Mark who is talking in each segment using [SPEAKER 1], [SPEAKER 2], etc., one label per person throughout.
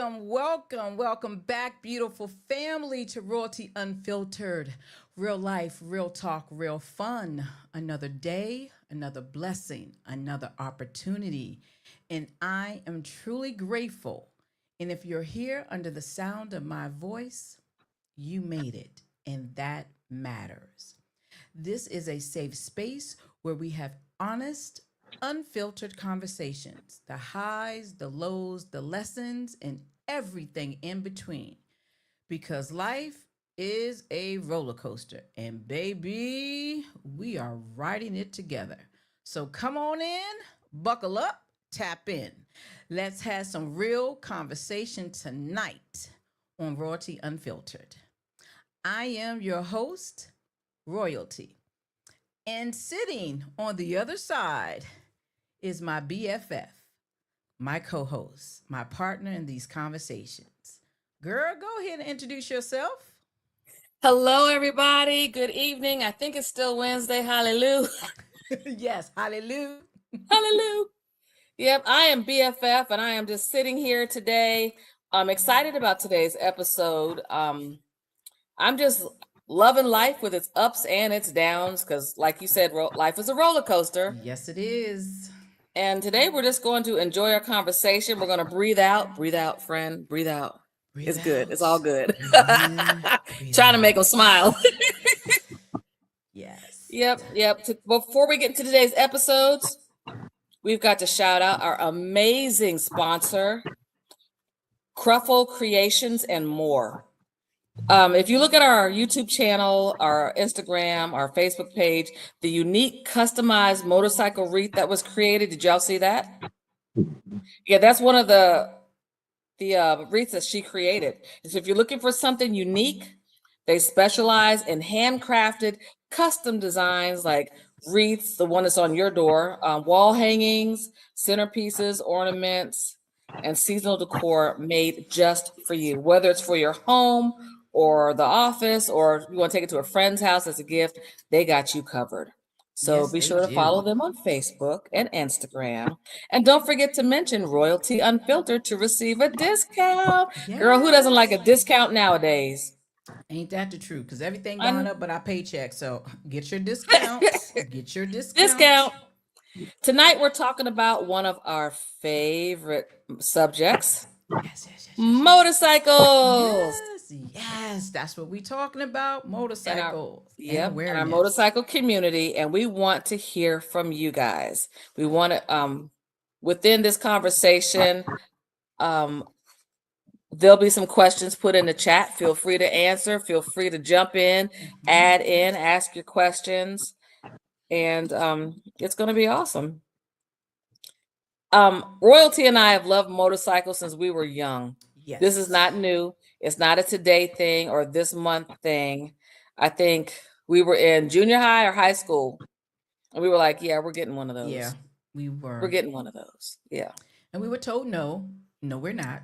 [SPEAKER 1] Welcome back, beautiful family, to Royalty Unfiltered. Real life, real talk, real fun. Another day, another blessing, another opportunity. And I am truly grateful. And if you're here under the sound of my voice, you made it, and that matters. This is a safe space where we have honest, unfiltered conversations, the highs, the lows, the lessons, and everything in between. Because life is a roller coaster, and baby, we are riding it together. So come on in, buckle up, tap in. Let's have some real conversation tonight on Royalty Unfiltered. I am your host, Royalty. And sitting on the other side is my BFF, my co host, my partner in these conversations. Girl, go ahead and introduce yourself.
[SPEAKER 2] Hello, everybody. Good evening. I think it's still Wednesday. Hallelujah.
[SPEAKER 1] Yes, hallelujah.
[SPEAKER 2] Hallelujah. Yep, I am BFF and I am just sitting here today. I'm excited about today's episode. I'm just loving life with its ups and its downs because, like you said, life is a roller coaster.
[SPEAKER 1] Yes, it is.
[SPEAKER 2] And today we're just going to enjoy our conversation. We're going to breathe out, friend, breathe out.
[SPEAKER 1] Breathe
[SPEAKER 2] It's good. It's
[SPEAKER 1] out.
[SPEAKER 2] all good.
[SPEAKER 1] Breathe in. Breathe
[SPEAKER 2] Trying to make them
[SPEAKER 1] out.
[SPEAKER 2] smile.
[SPEAKER 1] Yes.
[SPEAKER 2] Yep. Before we get into today's episodes, we've got to shout out our amazing sponsor, Cruffle Creations and More. If you look at our YouTube channel, our Instagram, our Facebook page, the unique customized motorcycle wreath that was created, did y'all see that? Yeah, that's one of the wreaths that she created. So if you're looking for something unique, they specialize in handcrafted custom designs like wreaths, the one that's on your door, wall hangings, centerpieces, ornaments, and seasonal decor made just for you. Whether it's for your home or the office, or you want to take it to a friend's house as a gift, they got you covered. So
[SPEAKER 1] Yes,
[SPEAKER 2] be
[SPEAKER 1] they
[SPEAKER 2] sure to follow
[SPEAKER 1] do.
[SPEAKER 2] them on Facebook and Instagram. And don't forget to mention Royalty Unfiltered to receive a discount. Girl, who doesn't like a
[SPEAKER 1] Yes.
[SPEAKER 2] discount nowadays?
[SPEAKER 1] Ain't that the truth? Because everything gone
[SPEAKER 2] Un-
[SPEAKER 1] up but our paycheck. So get your discounts. Get your discounts.
[SPEAKER 2] Discount. Tonight we're talking about one of our favorite subjects,
[SPEAKER 1] Yes.
[SPEAKER 2] motorcycles.
[SPEAKER 1] Yes. That's what we talking about.
[SPEAKER 2] And our
[SPEAKER 1] Motorcycles and
[SPEAKER 2] and our
[SPEAKER 1] awareness.
[SPEAKER 2] motorcycle community, and we want to hear from you guys. We want to within this conversation, um there'll be some questions put in the chat. Feel free to answer, feel free to jump in, add in, ask your questions, and it's going to be awesome. Royalty and I have loved motorcycles since we were young.
[SPEAKER 1] Yes.
[SPEAKER 2] This is not new. It's not a today thing or this month thing. I think we were in junior high or high school, and we were like, yeah, we're getting one of those.
[SPEAKER 1] Yeah, we were.
[SPEAKER 2] We're getting one of those. Yeah.
[SPEAKER 1] And we were told no. No, we're not.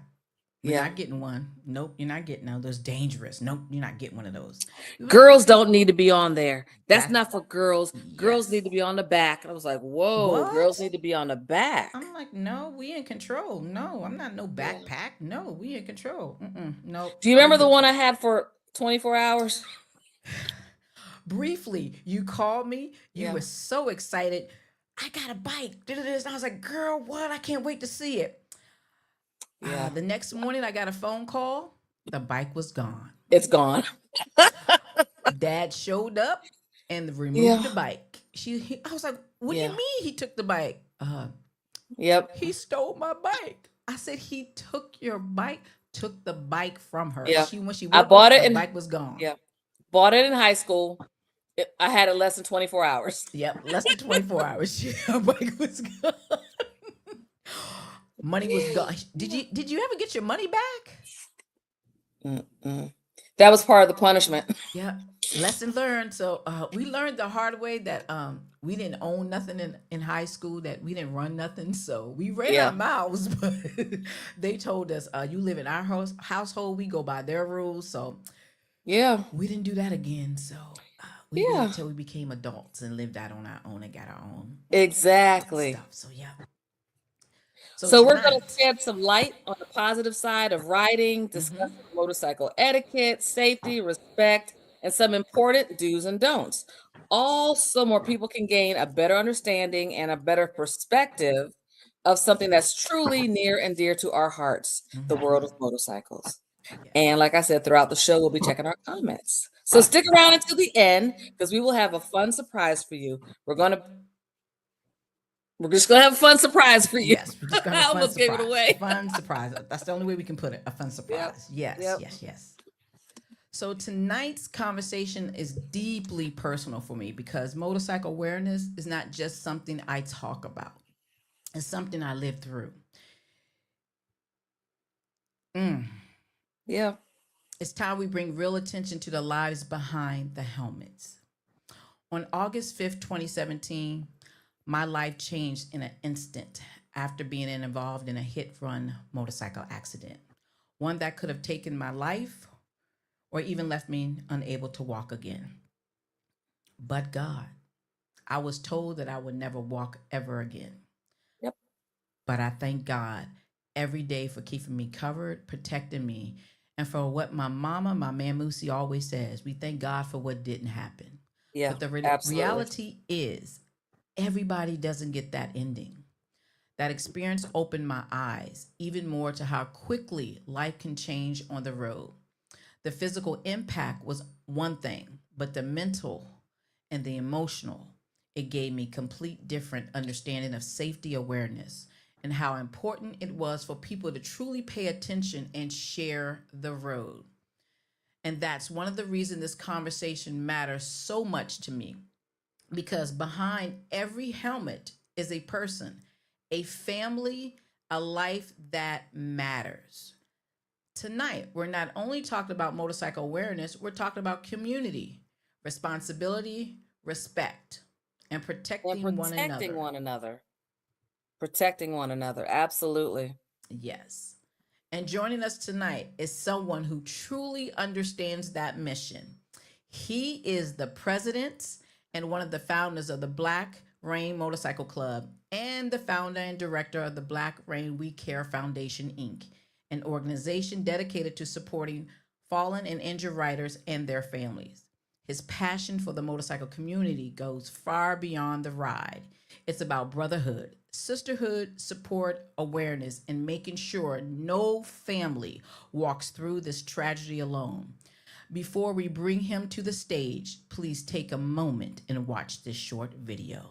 [SPEAKER 1] We're
[SPEAKER 2] Yeah.
[SPEAKER 1] not getting one. Nope, you're not getting those. Those dangerous. Nope, you're not getting one of those.
[SPEAKER 2] Girls don't need to be on there. That's
[SPEAKER 1] That-
[SPEAKER 2] not for girls. Girls
[SPEAKER 1] Yes.
[SPEAKER 2] need to be on the back. And I was like, whoa,
[SPEAKER 1] What?
[SPEAKER 2] girls need to be on the back.
[SPEAKER 1] I'm like, no, we in control. No, I'm not no backpack. No, we in control. No.
[SPEAKER 2] Do you remember the one I had for 24 hours?
[SPEAKER 1] Briefly, you called me. You
[SPEAKER 2] Yeah.
[SPEAKER 1] were so excited. I got a bike. And I was like, girl, what? I can't wait to see it.
[SPEAKER 2] Yeah.
[SPEAKER 1] The next morning, I got a phone call. The bike was gone.
[SPEAKER 2] It's gone.
[SPEAKER 1] Dad showed up and removed
[SPEAKER 2] Yeah.
[SPEAKER 1] the bike. I was like, what do
[SPEAKER 2] Yeah.
[SPEAKER 1] you mean he took the bike?
[SPEAKER 2] Yep.
[SPEAKER 1] He stole my bike. I said, he took your bike, took the bike from her.
[SPEAKER 2] Yeah.
[SPEAKER 1] When she
[SPEAKER 2] I
[SPEAKER 1] woke
[SPEAKER 2] bought
[SPEAKER 1] up,
[SPEAKER 2] it
[SPEAKER 1] the
[SPEAKER 2] in
[SPEAKER 1] bike was gone.
[SPEAKER 2] Yeah. Bought it in high school. I had it less than 24 hours.
[SPEAKER 1] Yep, less than 24 hours. Her bike was gone. Money was gone. Did you ever get your money back?
[SPEAKER 2] Mm-mm. That was part of the punishment.
[SPEAKER 1] Yeah. Lesson learned. So we learned the hard way that we didn't own nothing in high school, that we didn't run nothing. So we ran
[SPEAKER 2] Yeah.
[SPEAKER 1] our mouths, but they told us, you live in our household, we go by their rules. So
[SPEAKER 2] Yeah.
[SPEAKER 1] we didn't do that again. So we
[SPEAKER 2] Yeah.
[SPEAKER 1] waited until we became adults and lived out on our own and got our own
[SPEAKER 2] Exactly.
[SPEAKER 1] stuff. So yeah.
[SPEAKER 2] So we're going to shed some light on the positive side of riding, discussing motorcycle etiquette, safety, respect, and some important do's and don'ts. All so more people can gain a better understanding and a better perspective of something that's truly near and dear to our hearts, the world of motorcycles. And like I said, throughout the show, we'll be checking our comments. So stick around until the end because we will have a fun surprise for you. We're just gonna have a fun surprise for you.
[SPEAKER 1] Yes, we're just gonna have a fun
[SPEAKER 2] almost
[SPEAKER 1] surprise.
[SPEAKER 2] gave it away.
[SPEAKER 1] Fun surprise. That's the only way we can put it. A fun surprise. Yes,
[SPEAKER 2] Yep.
[SPEAKER 1] yes. So tonight's conversation is deeply personal for me because motorcycle awareness is not just something I talk about. It's something I live through.
[SPEAKER 2] Yeah.
[SPEAKER 1] It's time we bring real attention to the lives behind the helmets. On August 5th, 2017, my life changed in an instant after being involved in a hit run motorcycle accident. One that could have taken my life or even left me unable to walk again. But God, I was told that I would never walk ever again.
[SPEAKER 2] Yep.
[SPEAKER 1] But I thank God every day for keeping me covered, protecting me, and for what my mama, my man Moosey always says, we thank God for what didn't happen.
[SPEAKER 2] Yeah,
[SPEAKER 1] but the
[SPEAKER 2] absolutely.
[SPEAKER 1] reality is everybody doesn't get that ending. That experience opened my eyes even more to how quickly life can change on the road. The physical impact was one thing, but the mental and the emotional, it gave me complete different understanding of safety awareness and how important it was for people to truly pay attention and share the road. And that's one of the reasons this conversation matters so much to me because behind every helmet is a person, a family, a life that matters. Tonight, we're not only talking about motorcycle awareness, we're talking about community, responsibility, respect, and protecting one another.
[SPEAKER 2] Protecting one another. Absolutely.
[SPEAKER 1] Yes. And joining us tonight is someone who truly understands that mission. He is the president and one of the founders of the Black Rain Motorcycle Club and the founder and director of the Black Rain We Care Foundation, Inc., an organization dedicated to supporting fallen and injured riders and their families. His passion for the motorcycle community goes far beyond the ride. It's about brotherhood, sisterhood, support, awareness, and making sure no family walks through this tragedy alone. Before we bring him to the stage, please take a moment and watch this short video.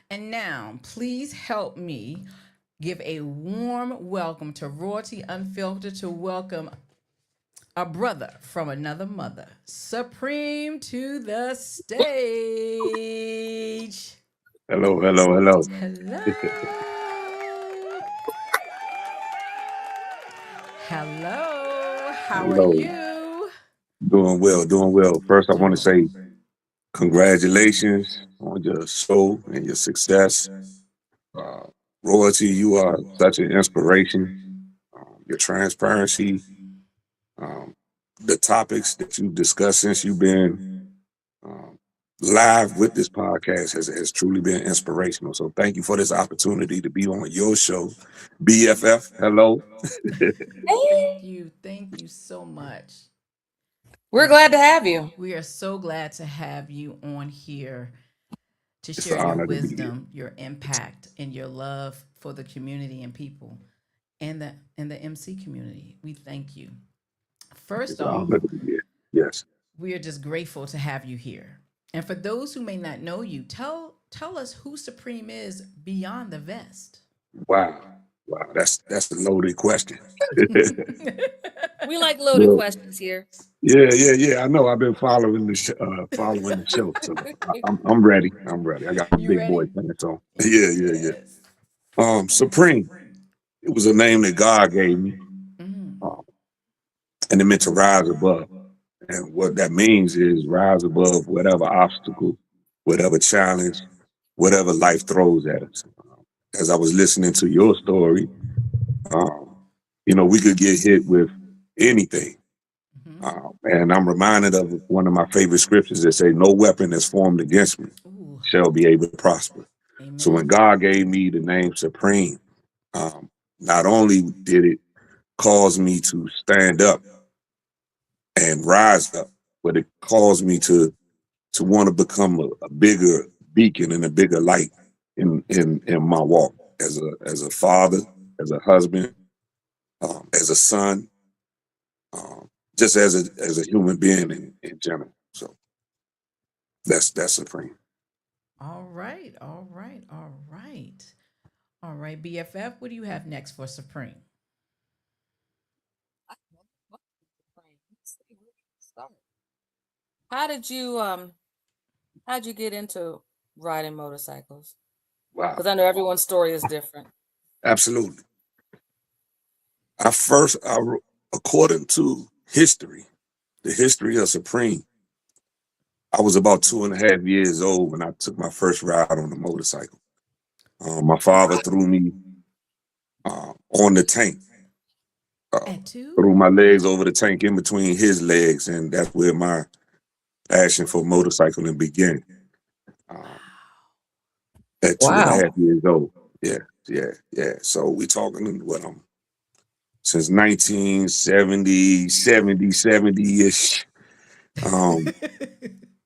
[SPEAKER 1] And now, please help me give a warm welcome to Royltee Unfiltered to welcome a brother from another mother, Supreme, to the stage.
[SPEAKER 3] Hello.
[SPEAKER 1] Hello. Hello. How are
[SPEAKER 3] Hello.
[SPEAKER 1] you?
[SPEAKER 3] Doing well. First, I want to say congratulations on your show and your success. Royalty, you are such an inspiration. Your transparency, the topics that you discussed since you've been live with this podcast has truly been inspirational. So thank you for this opportunity to be on your show. BFF, hello.
[SPEAKER 1] Thank you. Thank you so much.
[SPEAKER 2] We're glad to have you.
[SPEAKER 1] We are so glad to have you on here to
[SPEAKER 3] It's
[SPEAKER 1] share
[SPEAKER 3] an
[SPEAKER 1] your
[SPEAKER 3] honor to be here.
[SPEAKER 1] wisdom, your impact, and your love for the community and people and the MC community. We thank you.
[SPEAKER 3] It's
[SPEAKER 1] First
[SPEAKER 3] an
[SPEAKER 1] off,
[SPEAKER 3] honor to be here. Yes.
[SPEAKER 1] we are just grateful to have you here. And for those who may not know you, tell us who Supreme is beyond the vest.
[SPEAKER 3] Wow. Wow. That's a loaded question.
[SPEAKER 2] We like loaded
[SPEAKER 3] Well,
[SPEAKER 2] questions here.
[SPEAKER 3] yeah. I know. I've been following the show, so I'm ready. I'm ready. I got my
[SPEAKER 1] You
[SPEAKER 3] big boy
[SPEAKER 1] ready?
[SPEAKER 3] pants on. Yeah.
[SPEAKER 1] Yes.
[SPEAKER 3] Supreme. It was a name that God gave me,
[SPEAKER 1] Mm.
[SPEAKER 3] um, and it meant to rise above. And what that means is rise above whatever obstacle, whatever challenge, whatever life throws at us. As I was listening to your story, um, we could get hit with anything.
[SPEAKER 1] Mm-hmm.
[SPEAKER 3] And I'm reminded of one of my favorite scriptures that say, "No weapon that's formed against me
[SPEAKER 1] Ooh,
[SPEAKER 3] shall be able to prosper." So when
[SPEAKER 1] amen.
[SPEAKER 3] God gave me the name Supreme, um, not only did it cause me to stand up and rise up, but it caused me to want to become a bigger beacon and a bigger light in my walk as a father, as a husband, as a son, um, just as a human being in general. So that's supreme.
[SPEAKER 1] All right, all right, all right. All right, BFF, what do you have next for Supreme?
[SPEAKER 2] How did you how'd you get into riding motorcycles?
[SPEAKER 3] Wow,
[SPEAKER 2] Because I know everyone's story is different.
[SPEAKER 3] absolutely. According to history, the history of Supreme, I was about 2.5 years old when I took my first ride on a motorcycle. My father threw me on the tank, uh,
[SPEAKER 1] At two?
[SPEAKER 3] threw my legs over the tank in between his legs, and that's where my passion for motorcycling began. Um, at two and a
[SPEAKER 2] Wow.
[SPEAKER 3] half years old. Yeah. So we talking what since 1970, 70-ish. Um,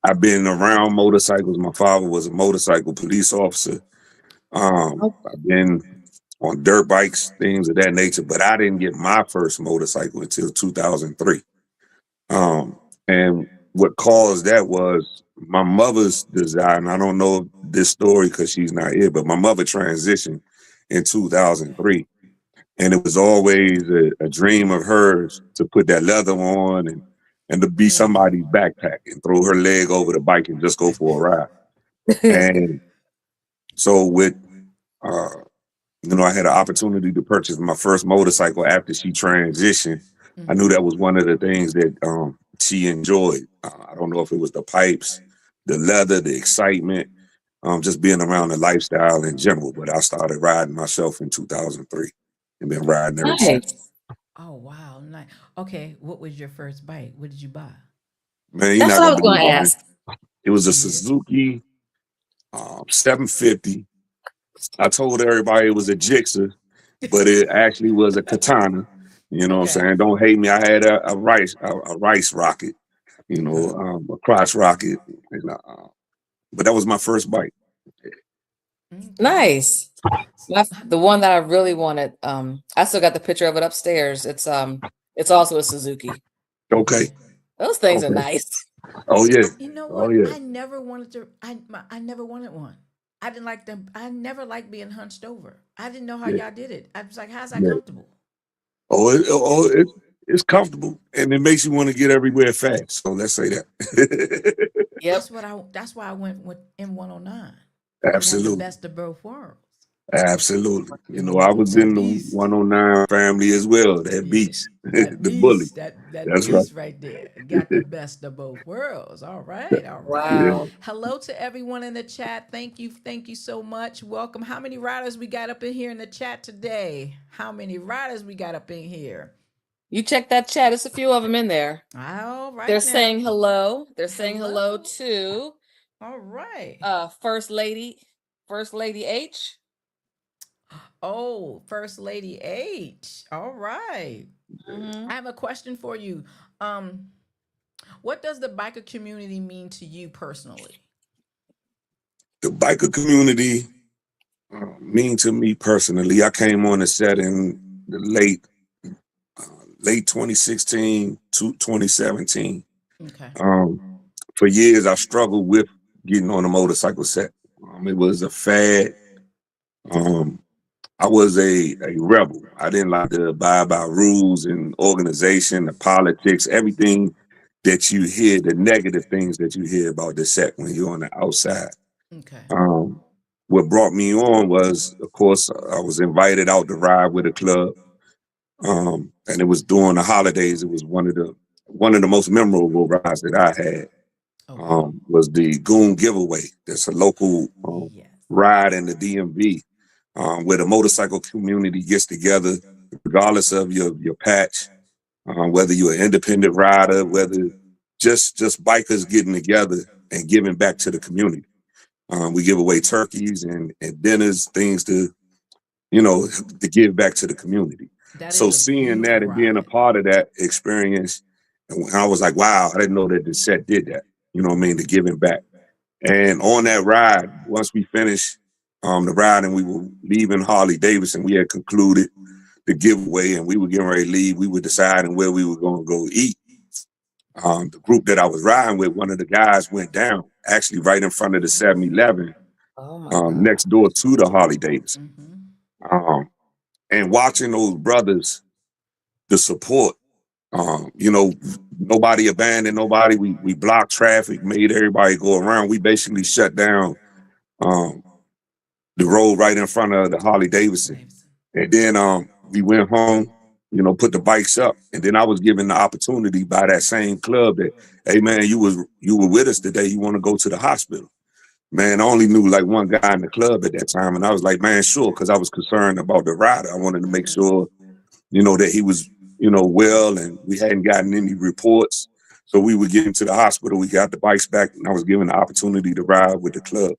[SPEAKER 3] I've been around motorcycles. My father was a motorcycle police officer. I've been on dirt bikes, things of that nature, but I didn't get my first motorcycle until 2003. And what caused that was my mother's desire. And I don't know this story because she's not here, but my mother transitioned in 2003. And it was always a dream of hers to put that leather on and to be
[SPEAKER 1] Mm.
[SPEAKER 3] somebody's backpack and throw her leg over the bike and just go for a ride. And so uh, I had an opportunity to purchase my first motorcycle after she transitioned. I knew
[SPEAKER 1] Mm-hmm.
[SPEAKER 3] that was one of the things that she enjoyed. I don't know if it was the pipes, the leather, the excitement, just being around the lifestyle in general. But I started riding myself in 2003 and been riding ever since.
[SPEAKER 2] Nice.
[SPEAKER 1] Oh wow, nice. Okay, what was your first bike? What did you buy?
[SPEAKER 3] Man, you're
[SPEAKER 2] That's
[SPEAKER 3] not
[SPEAKER 2] what I
[SPEAKER 3] gonna
[SPEAKER 2] was going
[SPEAKER 3] believe
[SPEAKER 2] to
[SPEAKER 3] it, man.
[SPEAKER 2] ask.
[SPEAKER 3] It was a
[SPEAKER 1] What is it?
[SPEAKER 3] Suzuki 750. I told everybody it was a Gixxer, but it actually was a Katana. You know what I'm
[SPEAKER 1] Okay.
[SPEAKER 3] saying? Don't hate me. I had a rice rocket,
[SPEAKER 1] Okay.
[SPEAKER 3] a crotch rocket, and, but that was my first bike.
[SPEAKER 1] Okay.
[SPEAKER 2] Nice. The one that I really wanted, I still got the picture of it upstairs. It's also a Suzuki.
[SPEAKER 3] Okay,
[SPEAKER 2] Those things are
[SPEAKER 3] okay.
[SPEAKER 2] nice.
[SPEAKER 3] Oh yeah,
[SPEAKER 1] You know
[SPEAKER 3] oh
[SPEAKER 1] what?
[SPEAKER 3] yeah,
[SPEAKER 1] I never wanted to. I never wanted one. I didn't like them. I never liked being hunched over. I didn't know how
[SPEAKER 3] yeah,
[SPEAKER 1] y'all did it. I was like, how's that
[SPEAKER 3] yeah.
[SPEAKER 1] comfortable?
[SPEAKER 3] It's comfortable and it makes you want to get everywhere fast. So let's say that.
[SPEAKER 2] Yep.
[SPEAKER 1] That's why I went with M109. It had the
[SPEAKER 3] Absolutely.
[SPEAKER 1] best of both worlds.
[SPEAKER 3] Absolutely. I
[SPEAKER 1] Hmm.
[SPEAKER 3] was
[SPEAKER 1] That
[SPEAKER 3] in the
[SPEAKER 1] beast.
[SPEAKER 3] 109 family as well. That
[SPEAKER 1] Yeah.
[SPEAKER 3] beast,
[SPEAKER 1] That
[SPEAKER 3] the bully.
[SPEAKER 1] beast. That
[SPEAKER 3] That's right.
[SPEAKER 1] beast right there. It got the best of both worlds. All right. All right.
[SPEAKER 3] Yeah.
[SPEAKER 2] Wow.
[SPEAKER 1] Hello to everyone in the chat. Thank you. Thank you so much. Welcome. How many riders we got up in here in the chat today? How many riders we got up in here?
[SPEAKER 2] You check that chat. There's a few of them in there.
[SPEAKER 1] All
[SPEAKER 2] They're
[SPEAKER 1] right now.
[SPEAKER 2] saying hello. They're saying hello
[SPEAKER 1] Hello.
[SPEAKER 2] to
[SPEAKER 1] All right.
[SPEAKER 2] First Lady H.
[SPEAKER 1] Oh, First Lady H. All right.
[SPEAKER 2] Mm-hmm.
[SPEAKER 1] I have a question for you. Um, what does the biker community mean to you personally?
[SPEAKER 3] The biker community mean to me personally. I came on the set in the uh, late 2016 to 2017.
[SPEAKER 1] Okay.
[SPEAKER 3] Um, for years, I struggled with getting on a motorcycle set. It was a fad. Um, I was a rebel. I didn't like to abide by rules and organization, the politics, everything that you hear, the negative things that you hear about the set when you're on the outside.
[SPEAKER 1] Okay.
[SPEAKER 3] Um, what brought me on was, of course, I was invited out to ride with a club, and it was during the holidays. It was one of the most memorable rides that I had.
[SPEAKER 1] Okay.
[SPEAKER 3] Was the Goon Giveaway. That's a local
[SPEAKER 1] Yes.
[SPEAKER 3] ride in the DMV, where the motorcycle community gets together, regardless of your patch, whether you're an independent rider, whether just bikers getting together and giving back to the community. We give away turkeys and dinners, things to give back to the community.
[SPEAKER 1] That
[SPEAKER 3] So
[SPEAKER 1] is a
[SPEAKER 3] seeing
[SPEAKER 1] beautiful
[SPEAKER 3] that and being a
[SPEAKER 1] ride.
[SPEAKER 3] part of that experience, and I was like, wow, I didn't know that the set did that. You know what I mean? The giving back. And on that ride, once we finished the ride and we were leaving Harley Davidson, we had concluded the giveaway and we were getting ready to leave. We were deciding where we were going to go eat. The group that I was riding with, one of the guys went down, actually right in front of the 7-Eleven,
[SPEAKER 2] Oh my God.
[SPEAKER 3] next door to the Harley Davidson.
[SPEAKER 1] Mm-hmm.
[SPEAKER 3] Um, and watching those brothers, the support, you know, nobody abandoned nobody. We blocked traffic, made everybody go around. We basically shut down um, the road right in front of the Harley Davidson.
[SPEAKER 1] Davidson.
[SPEAKER 3] And then we went home, put the bikes up. And then I was given the opportunity by that same club that, hey man, you were with us today. You want to go to the hospital? Man, I only knew like one guy in the club at that time. And I was like, man, sure, because I was concerned about the rider. I wanted to make
[SPEAKER 1] Mm-hmm.
[SPEAKER 3] sure, that he was, well, and we hadn't gotten any reports. So we would get him to the hospital. We got the bikes back, and I was given the opportunity to ride with the club.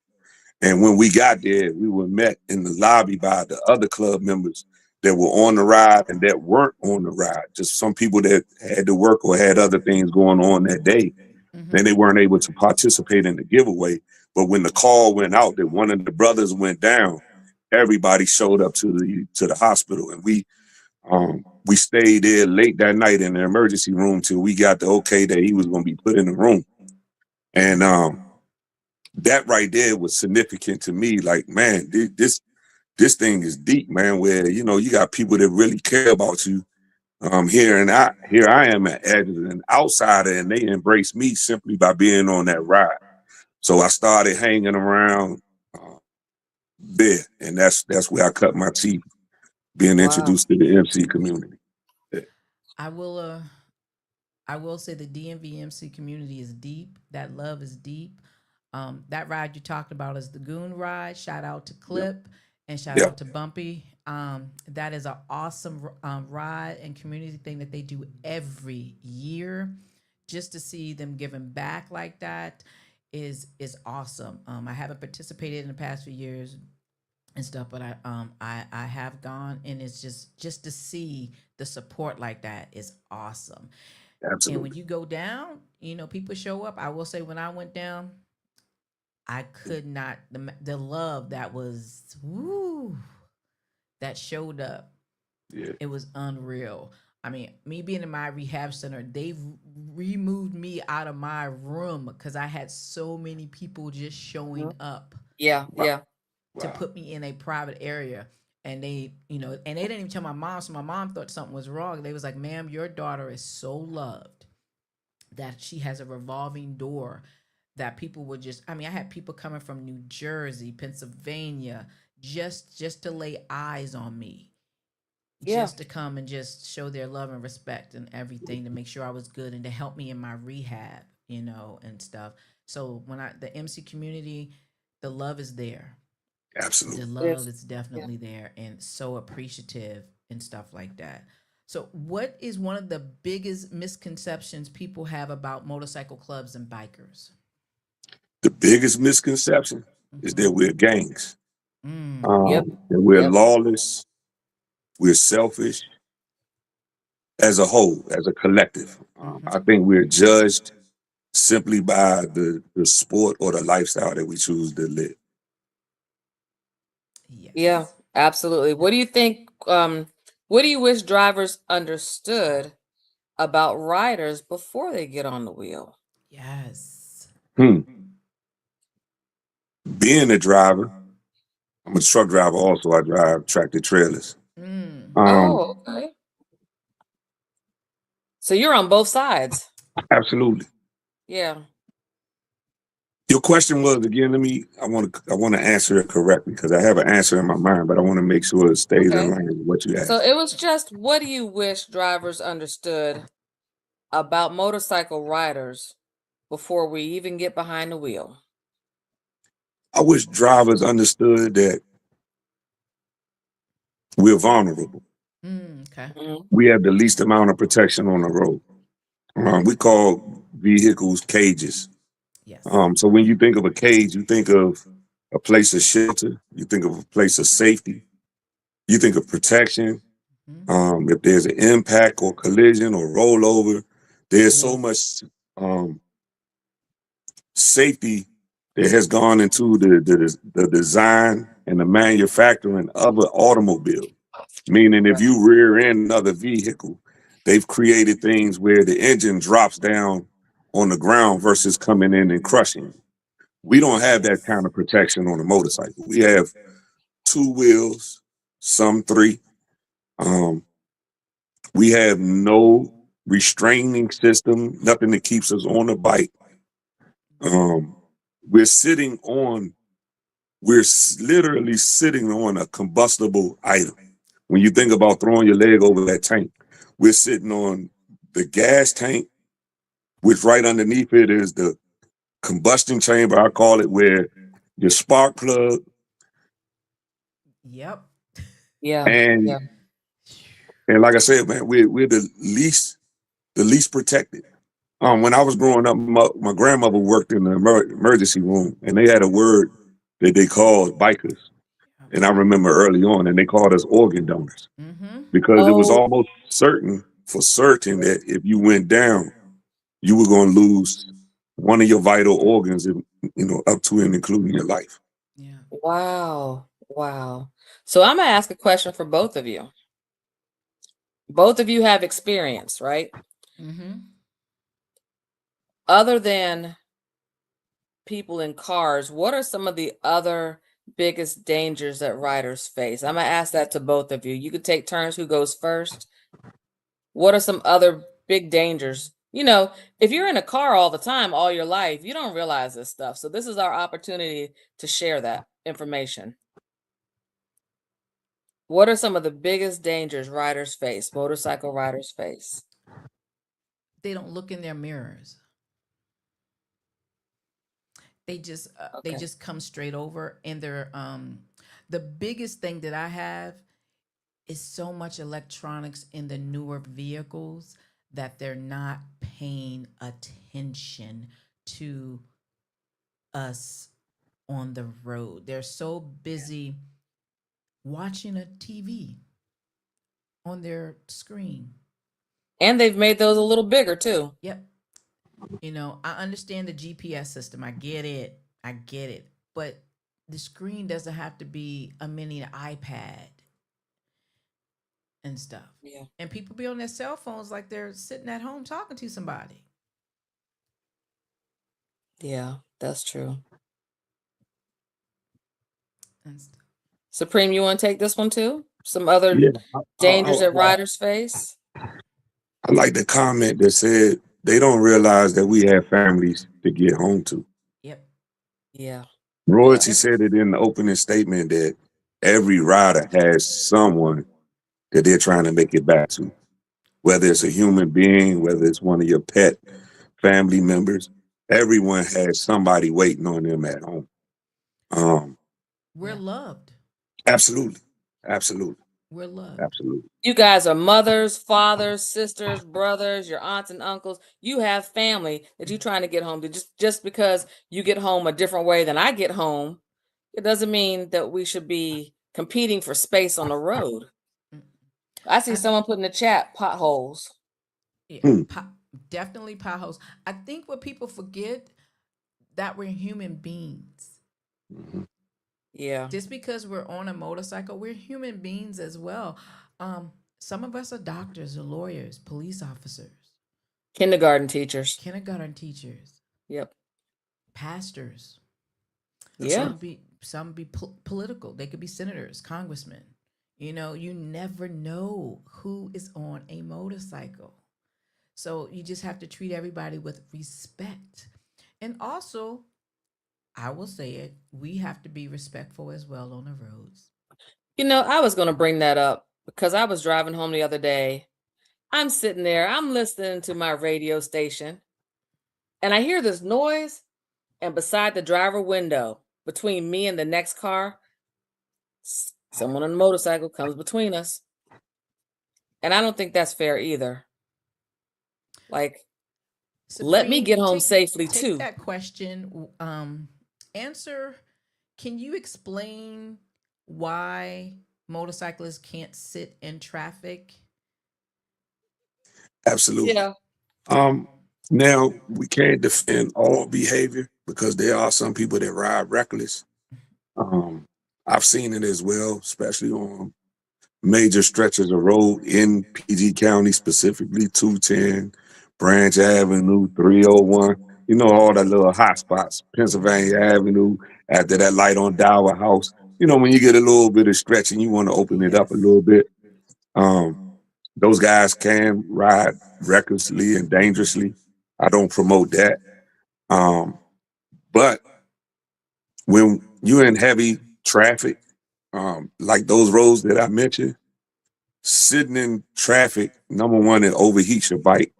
[SPEAKER 3] And when we got there, we were met in the lobby by the other club members that were on the ride and that weren't on the ride. Just some people that had to work or had other things going on that day,
[SPEAKER 1] Mm-hmm.
[SPEAKER 3] and they weren't able to participate in the giveaway. But when the call went out that one of the brothers went down, everybody showed up to the hospital, and we stayed there late that night in the emergency room till we got the okay that he was going to be put in the room. And that right there was significant to me. Like, man, this thing is deep, man. Where you got people that really care about you. Here I am as an outsider, and they embrace me simply by being on that ride. So I started hanging around there, and that's where I cut my teeth, being
[SPEAKER 2] Wow.
[SPEAKER 3] introduced to the MC community. Yeah,
[SPEAKER 1] I will I will say the DMV community is deep. That love is deep. That ride you talked about is the Goon ride. Shout out to
[SPEAKER 3] yeah,
[SPEAKER 1] Clip and shout
[SPEAKER 3] yeah,
[SPEAKER 1] out to Bumpy. That is an awesome ride and community thing that they do every year. Just to see them giving back like that is awesome. I haven't participated in the past few years and stuff, but I have gone, and it's just to see the support like that is awesome. And when
[SPEAKER 3] absolutely.
[SPEAKER 1] you go down, people show up. I will say when I went down, I could not the love that was woo that showed up.
[SPEAKER 3] Yeah,
[SPEAKER 1] It was unreal. I mean, me being in my rehab center, they removed me out of my room because I had so many people just showing
[SPEAKER 2] Mhm.
[SPEAKER 1] up
[SPEAKER 2] Yeah,
[SPEAKER 3] wow,
[SPEAKER 2] yeah.
[SPEAKER 1] to
[SPEAKER 3] wow,
[SPEAKER 1] put me in a private area. And and they didn't even tell my mom. So my mom thought something was wrong. They was like, ma'am, your daughter is so loved that she has a revolving door that people would just, I mean, I had people coming from New Jersey, Pennsylvania, just to lay eyes on me,
[SPEAKER 2] Yeah.
[SPEAKER 1] just to come and just show their love and respect and everything to make sure I was good and to help me in my rehab, and stuff. So when the MC community, the love is there. The
[SPEAKER 3] absolutely.
[SPEAKER 1] love
[SPEAKER 2] Yes.
[SPEAKER 1] is
[SPEAKER 2] Yeah.
[SPEAKER 1] definitely there and so appreciative and stuff like that. So, what is one of the biggest misconceptions people have about motorcycle clubs and bikers?
[SPEAKER 3] The biggest misconception is that
[SPEAKER 1] Mhm.
[SPEAKER 3] we're gangs,
[SPEAKER 2] Yep.
[SPEAKER 3] that we're
[SPEAKER 2] Yep.
[SPEAKER 3] lawless, we're selfish as a whole, as a collective. I
[SPEAKER 1] Mhm.
[SPEAKER 3] think we're judged simply by the sport or the lifestyle that we choose to live.
[SPEAKER 2] Yeah,
[SPEAKER 1] Yes.
[SPEAKER 2] absolutely. What do you think? What do you wish drivers understood about riders before they get on the wheel?
[SPEAKER 1] Yes.
[SPEAKER 3] Hmm. Being a driver, I'm a truck driver also. I drive tractor trailers.
[SPEAKER 1] Mm.
[SPEAKER 3] Um,
[SPEAKER 2] Oh, okay. So you're on both sides.
[SPEAKER 3] absolutely.
[SPEAKER 2] Yeah.
[SPEAKER 3] Your question was again. I want to answer it correctly because I have an answer in my mind, but I want to make sure it stays in
[SPEAKER 2] Okay.
[SPEAKER 3] line with what you
[SPEAKER 2] So
[SPEAKER 3] asked.
[SPEAKER 2] it was just, what do you wish drivers understood about motorcycle riders before we even get behind the wheel?
[SPEAKER 3] I wish drivers understood that we're vulnerable.
[SPEAKER 1] Mm. Okay.
[SPEAKER 2] Mhm.
[SPEAKER 3] We have the least amount of protection on the road. We call vehicles cages.
[SPEAKER 1] Yes.
[SPEAKER 3] So when you think of a cage, you think of a place of shelter, you think of a place of safety, you think of protection.
[SPEAKER 1] Mhm.
[SPEAKER 3] If there's an impact or collision or rollover, there's
[SPEAKER 2] Mhm.
[SPEAKER 3] so much um, safety that has gone into the design and the manufacturing of an automobile. Meaning, if you rear end another vehicle, they've created things where the engine drops down on the ground versus coming in and crushing. We don't have that
[SPEAKER 1] Yes.
[SPEAKER 3] kind of protection on a motorcycle. We have two wheels, some three. Um, we have no restraining system, nothing that keeps us on the bike. Um, we're sitting on, literally sitting on a combustible item. When you think about throwing your leg over that tank, we're sitting on the gas tank, which right underneath it is the combustion chamber, I call it, where your spark plug
[SPEAKER 1] Yep.
[SPEAKER 2] Yeah.
[SPEAKER 3] and
[SPEAKER 2] Yeah.
[SPEAKER 3] and like I said, man, we're the least protected. When I was growing up, my grandmother worked in the emergency room, and they had a word that they called bikers.
[SPEAKER 1] Yep.
[SPEAKER 3] And I remember early on, and they called us organ donors
[SPEAKER 1] Mhm.
[SPEAKER 3] because it was
[SPEAKER 2] Oh,
[SPEAKER 3] almost for certain that if you went down, you were going to lose one of your vital organs, up to and including your life.
[SPEAKER 1] Yeah.
[SPEAKER 2] wow. Wow. So I'm going to ask a question for both of you. Both of you have experience, right?
[SPEAKER 1] Mhm.
[SPEAKER 2] Other than people in cars, what are some of the other biggest dangers that riders face? I'm going to ask that to both of you. You could take turns who goes first. What are some other big dangers? If you're in a car all the time, all your life, you don't realize this stuff. So this is our opportunity to share that information. What are some of the biggest dangers riders face, motorcycle riders face?
[SPEAKER 1] They don't look in their mirrors. They
[SPEAKER 2] Okay.
[SPEAKER 1] just come straight over, and they're the biggest thing that I have is so much electronics in the newer vehicles that they're not paying attention to us on the road. They're so busy watching a TV on their screen.
[SPEAKER 2] And they've made those a little bigger too.
[SPEAKER 1] Yep. I understand the GPS system. I get it. I get it. But the screen doesn't have to be a mini iPad and stuff.
[SPEAKER 2] Yeah.
[SPEAKER 1] And people be on their cell phones like they're sitting at home talking to somebody
[SPEAKER 2] Yeah, that's true.
[SPEAKER 1] and stuff.
[SPEAKER 2] Supreme, you want to take this one too? Some other
[SPEAKER 3] Yeah,
[SPEAKER 2] dangers that riders face?
[SPEAKER 3] I like the comment that said they don't realize that we have families to get home to.
[SPEAKER 1] Yep.
[SPEAKER 2] Yeah. Yeah.
[SPEAKER 3] Royalty said it in the opening statement that every rider has someone that they're trying to make it back to, whether it's a human being, whether it's one of your pet family members. Everyone has somebody waiting on them at home. Um,
[SPEAKER 1] We're
[SPEAKER 2] Yeah.
[SPEAKER 1] loved.
[SPEAKER 3] absolutely, absolutely.
[SPEAKER 1] We're loved.
[SPEAKER 3] Absolutely.
[SPEAKER 2] You guys are mothers, fathers, sisters, brothers, your aunts and uncles. You have family that you're trying to get home to. Just because you get home a different way than I get home, it doesn't mean that we should be competing for space on the road.
[SPEAKER 1] Mm.
[SPEAKER 2] I see
[SPEAKER 1] I-
[SPEAKER 2] someone put in the chat potholes.
[SPEAKER 1] Yeah,
[SPEAKER 3] Hmm.
[SPEAKER 1] definitely potholes. I think what people forget that we're human beings.
[SPEAKER 3] Mhm.
[SPEAKER 2] Yeah.
[SPEAKER 1] Just because we're on a motorcycle, we're human beings as well. Some of us are doctors, or lawyers, police officers,
[SPEAKER 2] Kindergarten teachers.
[SPEAKER 1] kindergarten teachers,
[SPEAKER 2] Yep.
[SPEAKER 1] pastors.
[SPEAKER 3] That's
[SPEAKER 2] Yeah.
[SPEAKER 3] right.
[SPEAKER 1] Some be political. They could be senators, congressmen. You know, you never know who is on a motorcycle. So you just have to treat everybody with respect. And also, I will say it, we have to be respectful as well on the roads.
[SPEAKER 2] You know, I was going to bring that up because I was driving home the other day. I'm sitting there, I'm listening to my radio station, and I hear this noise. And beside the driver window, between me and the next car, someone on a motorcycle comes between us. And I don't think that's fair either. Like, let me
[SPEAKER 1] Supreme,
[SPEAKER 2] get home safely
[SPEAKER 1] take
[SPEAKER 2] too.
[SPEAKER 1] that question. Answer. Can you explain why motorcyclists can't sit in traffic?
[SPEAKER 3] Absolutely.
[SPEAKER 2] Yeah.
[SPEAKER 3] Um, Now we can't defend all behavior because there are some people that ride reckless. Um, I've seen it as well, especially on major stretches of road in PG County, specifically 210, Branch Avenue, 301. You know, all the little hot spots, Pennsylvania Avenue, after that light on Dower House. You know, when you get a little bit of stretch and you want to open it up a
[SPEAKER 1] Yes.
[SPEAKER 3] little bit, um, those guys can ride recklessly and dangerously. I don't promote that. Um, but when you're in heavy traffic, like those roads that I mentioned, sitting in traffic, number one, it overheats your bike.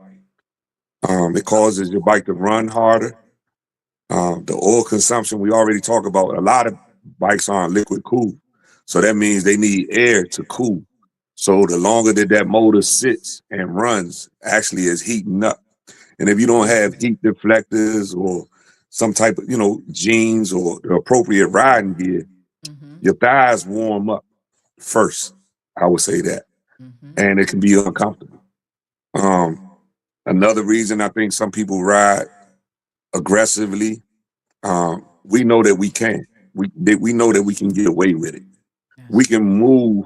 [SPEAKER 3] It causes your bike to run harder. The oil consumption, we already talked about. A lot of bikes aren't liquid cooled. So that means they need air to cool. So the longer that that motor sits and runs, actually is heating up. And if you don't have heat deflectors or some type of, jeans or the appropriate riding gear,
[SPEAKER 1] Mm-hmm.
[SPEAKER 3] your thighs warm up first. I would say that.
[SPEAKER 1] Mm-hmm.
[SPEAKER 3] And it can be uncomfortable. Um, Another reason I think some people ride aggressively, we know that we can. We know that we can get away with it. We
[SPEAKER 1] That's
[SPEAKER 3] can
[SPEAKER 1] true.
[SPEAKER 3] move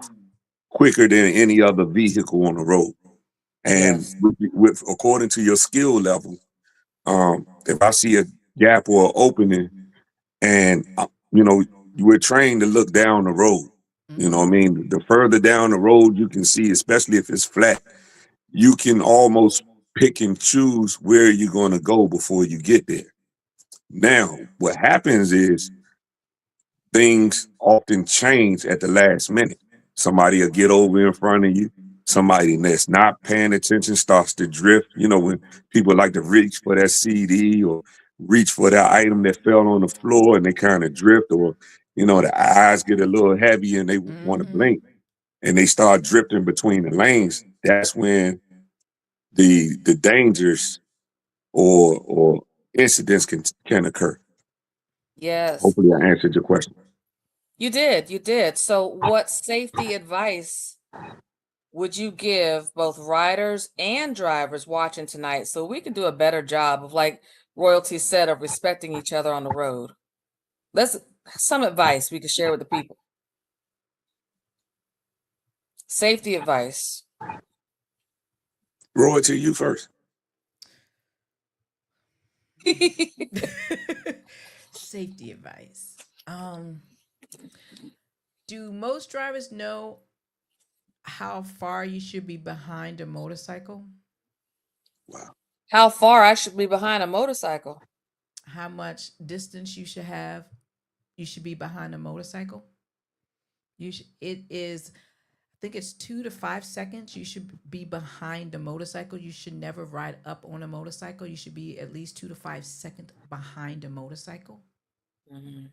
[SPEAKER 3] quicker than any other vehicle on the road. And
[SPEAKER 2] Yes.
[SPEAKER 3] with according to your skill level, if I see a gap or opening, and we're trained to look down the road. You know
[SPEAKER 1] Mm-hmm.
[SPEAKER 3] what I mean? The further down the road you can see, especially if it's flat, you can almost pick and choose where you're going to go before you get there. Now, what happens is things often change at the last minute. Somebody will get over in front of you. Somebody that's not paying attention starts to drift. You know, when people like to reach for that CD or reach for that item that fell on the floor and they kind of drift, or, the eyes get a little heavy and they want to
[SPEAKER 1] Mm-hmm.
[SPEAKER 3] blink and they start drifting between the lanes. That's when the dangers or incidents can occur.
[SPEAKER 2] Yes.
[SPEAKER 3] Hopefully, I answered your question.
[SPEAKER 2] You did. You did. So, what safety advice would you give both riders and drivers watching tonight so we can do a better job of, like Royalty said, of respecting each other on the road? Let's some advice we could share with the people. Safety advice.
[SPEAKER 3] Roy, to you first.
[SPEAKER 1] Safety advice. Do most drivers know how far you should be behind a motorcycle?
[SPEAKER 3] Wow.
[SPEAKER 2] How far I should be behind a motorcycle?
[SPEAKER 1] How much distance you should have? You should be behind a motorcycle. It is. I think it's 2 to 5 seconds. You should be behind a motorcycle. You should never ride up on a motorcycle. You should be at least 2 to 5 seconds behind a motorcycle.
[SPEAKER 2] Mhm.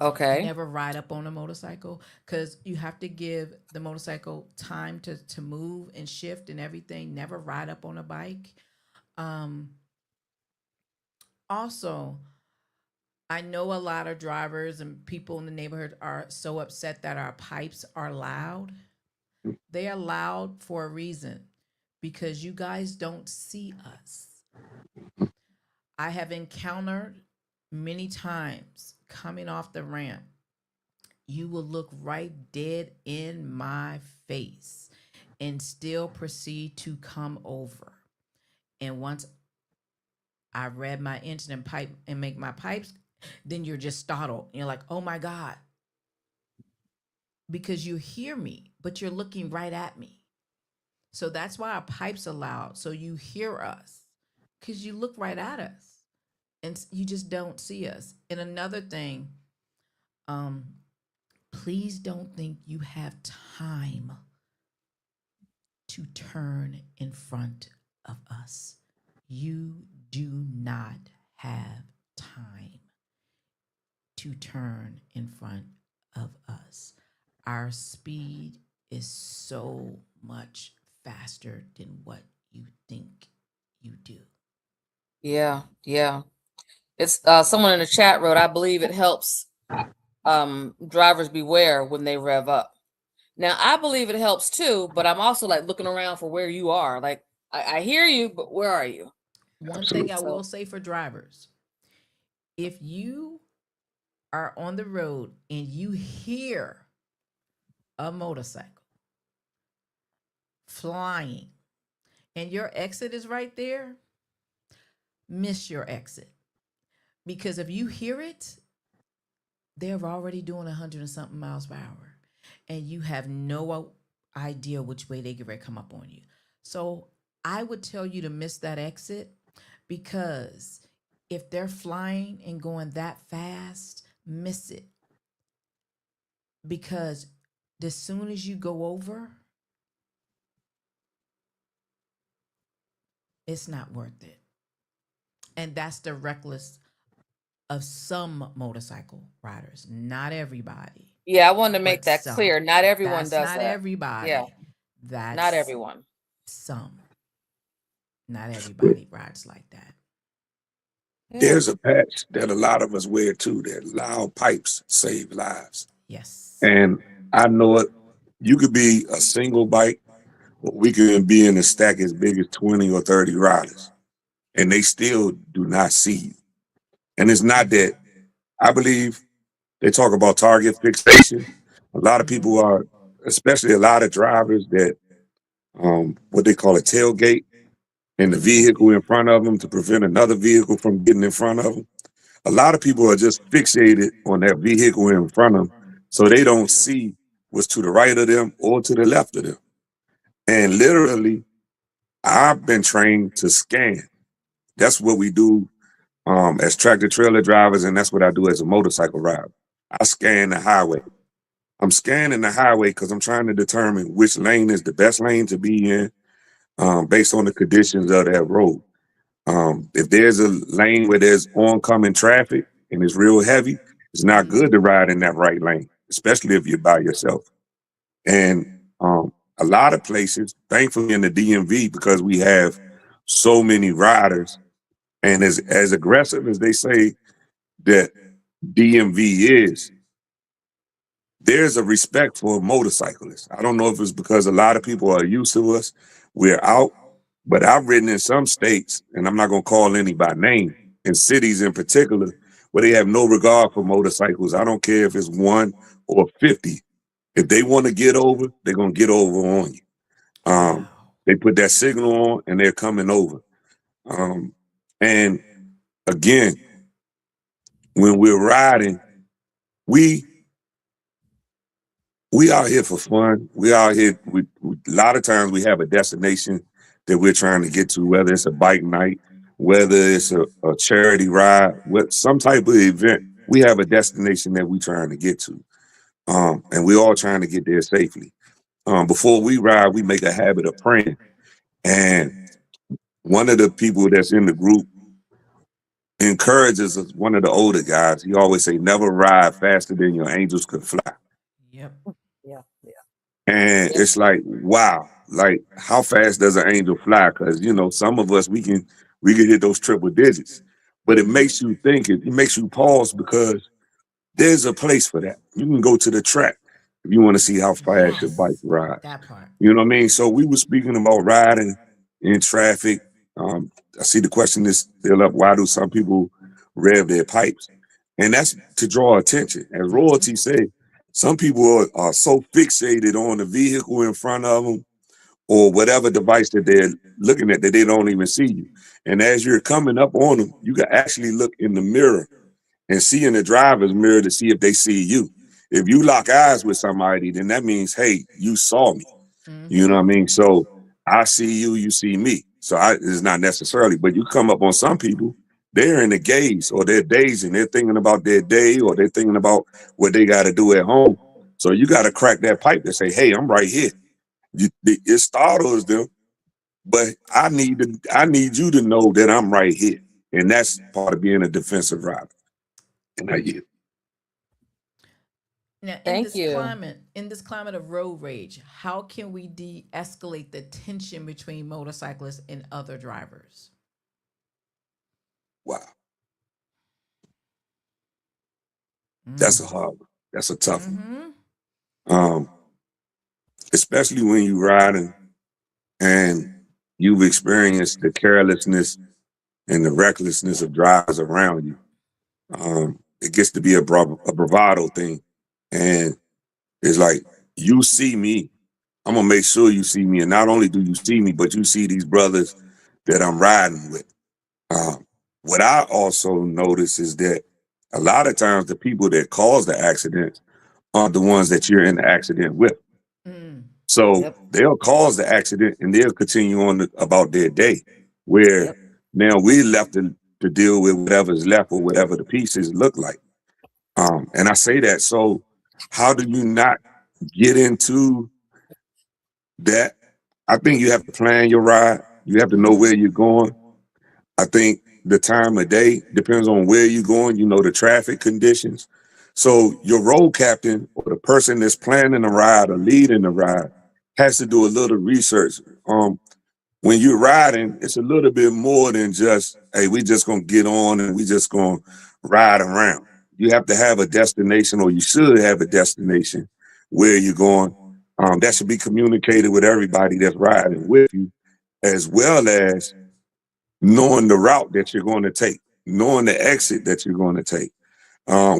[SPEAKER 2] Okay.
[SPEAKER 1] Never ride up on a motorcycle, because you have to give the motorcycle time to move and shift and everything. Never ride up on a bike. Um, Also, I know a lot of drivers and people in the neighborhood are so upset that our pipes are loud. They are loud for a reason, because you guys don't see us. I have encountered many times coming off the ramp, you will look right dead in my face and still proceed to come over. And once I rev my engine and pipe and make my pipes, then you're just startled. You're like, oh my God, because you hear me, but you're looking right at me. So that's why our pipes are loud. So you hear us because you look right at us and you just don't see us. And another thing, um, please don't think you have time to turn in front of us. You do not have time to turn in front of us. Our speed is so much faster than what you think you do.
[SPEAKER 2] Yeah. Yeah. It's someone in the chat wrote, I believe it helps drivers beware when they rev up. Now, I believe it helps too, but I'm also like looking around for where you are. Like, I hear you, but where are you?
[SPEAKER 1] One thing
[SPEAKER 3] Absolutely.
[SPEAKER 1] I will say for drivers, if you are on the road and you hear a motorcycle flying and your exit is right there, miss your exit. Because if you hear it, they're already doing 100 and something miles per hour, and you have no idea which way they get ready to come up on you. So I would tell you to miss that exit, because if they're flying and going that fast, miss it. Because as soon as you go over, it's not worth it. And that's the reckless of some motorcycle riders, not everybody,
[SPEAKER 2] Yeah, I wanted to make
[SPEAKER 1] but
[SPEAKER 2] that
[SPEAKER 1] some.
[SPEAKER 2] clear. Not everyone
[SPEAKER 1] That's
[SPEAKER 2] does
[SPEAKER 1] not
[SPEAKER 2] that. Yeah,
[SPEAKER 1] everybody.
[SPEAKER 2] not
[SPEAKER 1] That's
[SPEAKER 2] everyone.
[SPEAKER 1] some. Not
[SPEAKER 3] But
[SPEAKER 1] everybody rides like that.
[SPEAKER 2] Yeah.
[SPEAKER 3] there's a patch that a lot of us wear too, that loud pipes save lives.
[SPEAKER 1] Yes.
[SPEAKER 3] And I know it. You could be a single bike, or we could be in a stack as big as 20 or 30 riders, and they still do not see you. And it's not that, I believe they talk about target fixation. A lot of
[SPEAKER 1] Mm-hmm.
[SPEAKER 3] people are, especially a lot of drivers that, what they call a tailgate in the
[SPEAKER 1] Mm-hmm.
[SPEAKER 3] vehicle in front of them to prevent another vehicle from getting in front of them. A lot of people are just fixated on that vehicle in front of them, so they don't see what's to the right of them or to the left of them. And literally, I've been trained to scan. That's what we do as tractor trailer drivers, and that's what I do as a motorcycle rider. I scan the highway. I'm scanning the highway because I'm trying to determine which lane is the best lane to be in, based on the conditions of that road. If there's a lane where there's oncoming traffic and it's real heavy, it's not
[SPEAKER 1] Mm-hmm.
[SPEAKER 3] good to ride in that right lane, especially if you're by yourself. And a lot of places, thankfully in the DMV, because we have so many riders, and as aggressive as they say that DMV is, there's a respect for motorcyclists. I don't know if it's because a lot of people are used to us. We're out, but I've ridden in some states, and I'm not going to call any by name, in cities in particular, where they have no regard for motorcycles. I don't care if it's 1 or 50. If they want to get over, they're going to get over on you.
[SPEAKER 1] Wow.
[SPEAKER 3] They put that signal on and they're coming over. And again, when we're riding, we we out here for fun. We out here. A lot of times we have a destination that we're trying to get to, whether it's a bike night, whether it's a charity ride, with some type of event. We have a destination that we're trying to get to, and we're all trying to get there safely. Before we ride, we make a habit of praying. And one of the people that's in the group, encourages us, one of the older guys. He always say, never ride faster than your angels could fly.
[SPEAKER 1] Yep.
[SPEAKER 2] Yeah. Yeah.
[SPEAKER 3] And
[SPEAKER 2] Yep.
[SPEAKER 3] it's like, wow, like how fast does an angel fly? Because some of us we can hit those triple digits, but it makes you think. It makes you pause because there's a place for that. You can go to the track if you want to see how fast your bike
[SPEAKER 1] Yes.
[SPEAKER 3] rides.
[SPEAKER 1] That part.
[SPEAKER 3] You know what I mean? So we were speaking about riding in traffic. I see the question is still up. Why do some people rev their pipes? And that's to draw attention. As Royltee said, some people are so fixated on the vehicle in front of them or whatever device that they're looking at that they don't even see you. And as you're coming up on them, you can actually look in the mirror and see in the driver's mirror to see if they see you. If you lock eyes with somebody, then that means, hey, you saw me. You know what I mean? So I see you, you see me. So it's not necessarily, but you come up on some people, they're in the gaze or they're dazing. They're thinking about their day or they're thinking about what they got to do at home. So you got to crack that pipe and say, hey, I'm right here. It startles them, but I need you to know that I'm right here. And that's part of being a defensive rider. And I get.
[SPEAKER 1] Now,
[SPEAKER 2] Thank you.
[SPEAKER 1] in this climate of road rage, how can we de-escalate the tension between motorcyclists and other drivers?
[SPEAKER 3] Wow. That's a hard one. That's a tough one. Especially when you're riding and you've experienced the carelessness and the recklessness of drivers around you. It gets to be a bravado thing. And it's like, you see me, I'm gonna make sure you see me. And not only do you see me, but you see these brothers that I'm riding with. What I also notice is that a lot of times the people that cause the accidents aren't the ones that you're in the accident with. So they'll cause the accident and they'll continue on about their day. Where now we left to deal with whatever's left or whatever the pieces look like. And I say that, so how do you not get into that? I think you have to plan your ride. You have to know where you're going. I think the time of day depends on where you're going, the traffic conditions. So your road captain or the person that's planning the ride or leading the ride has to do a little research. When you're riding, it's a little bit more than just, hey, we just gonna get on and we just gonna ride around. You have to have a destination, or you should have a destination where you're going. That should be communicated with everybody that's riding with you, as well as knowing the route that you're going to take, knowing the exit that you're going to take.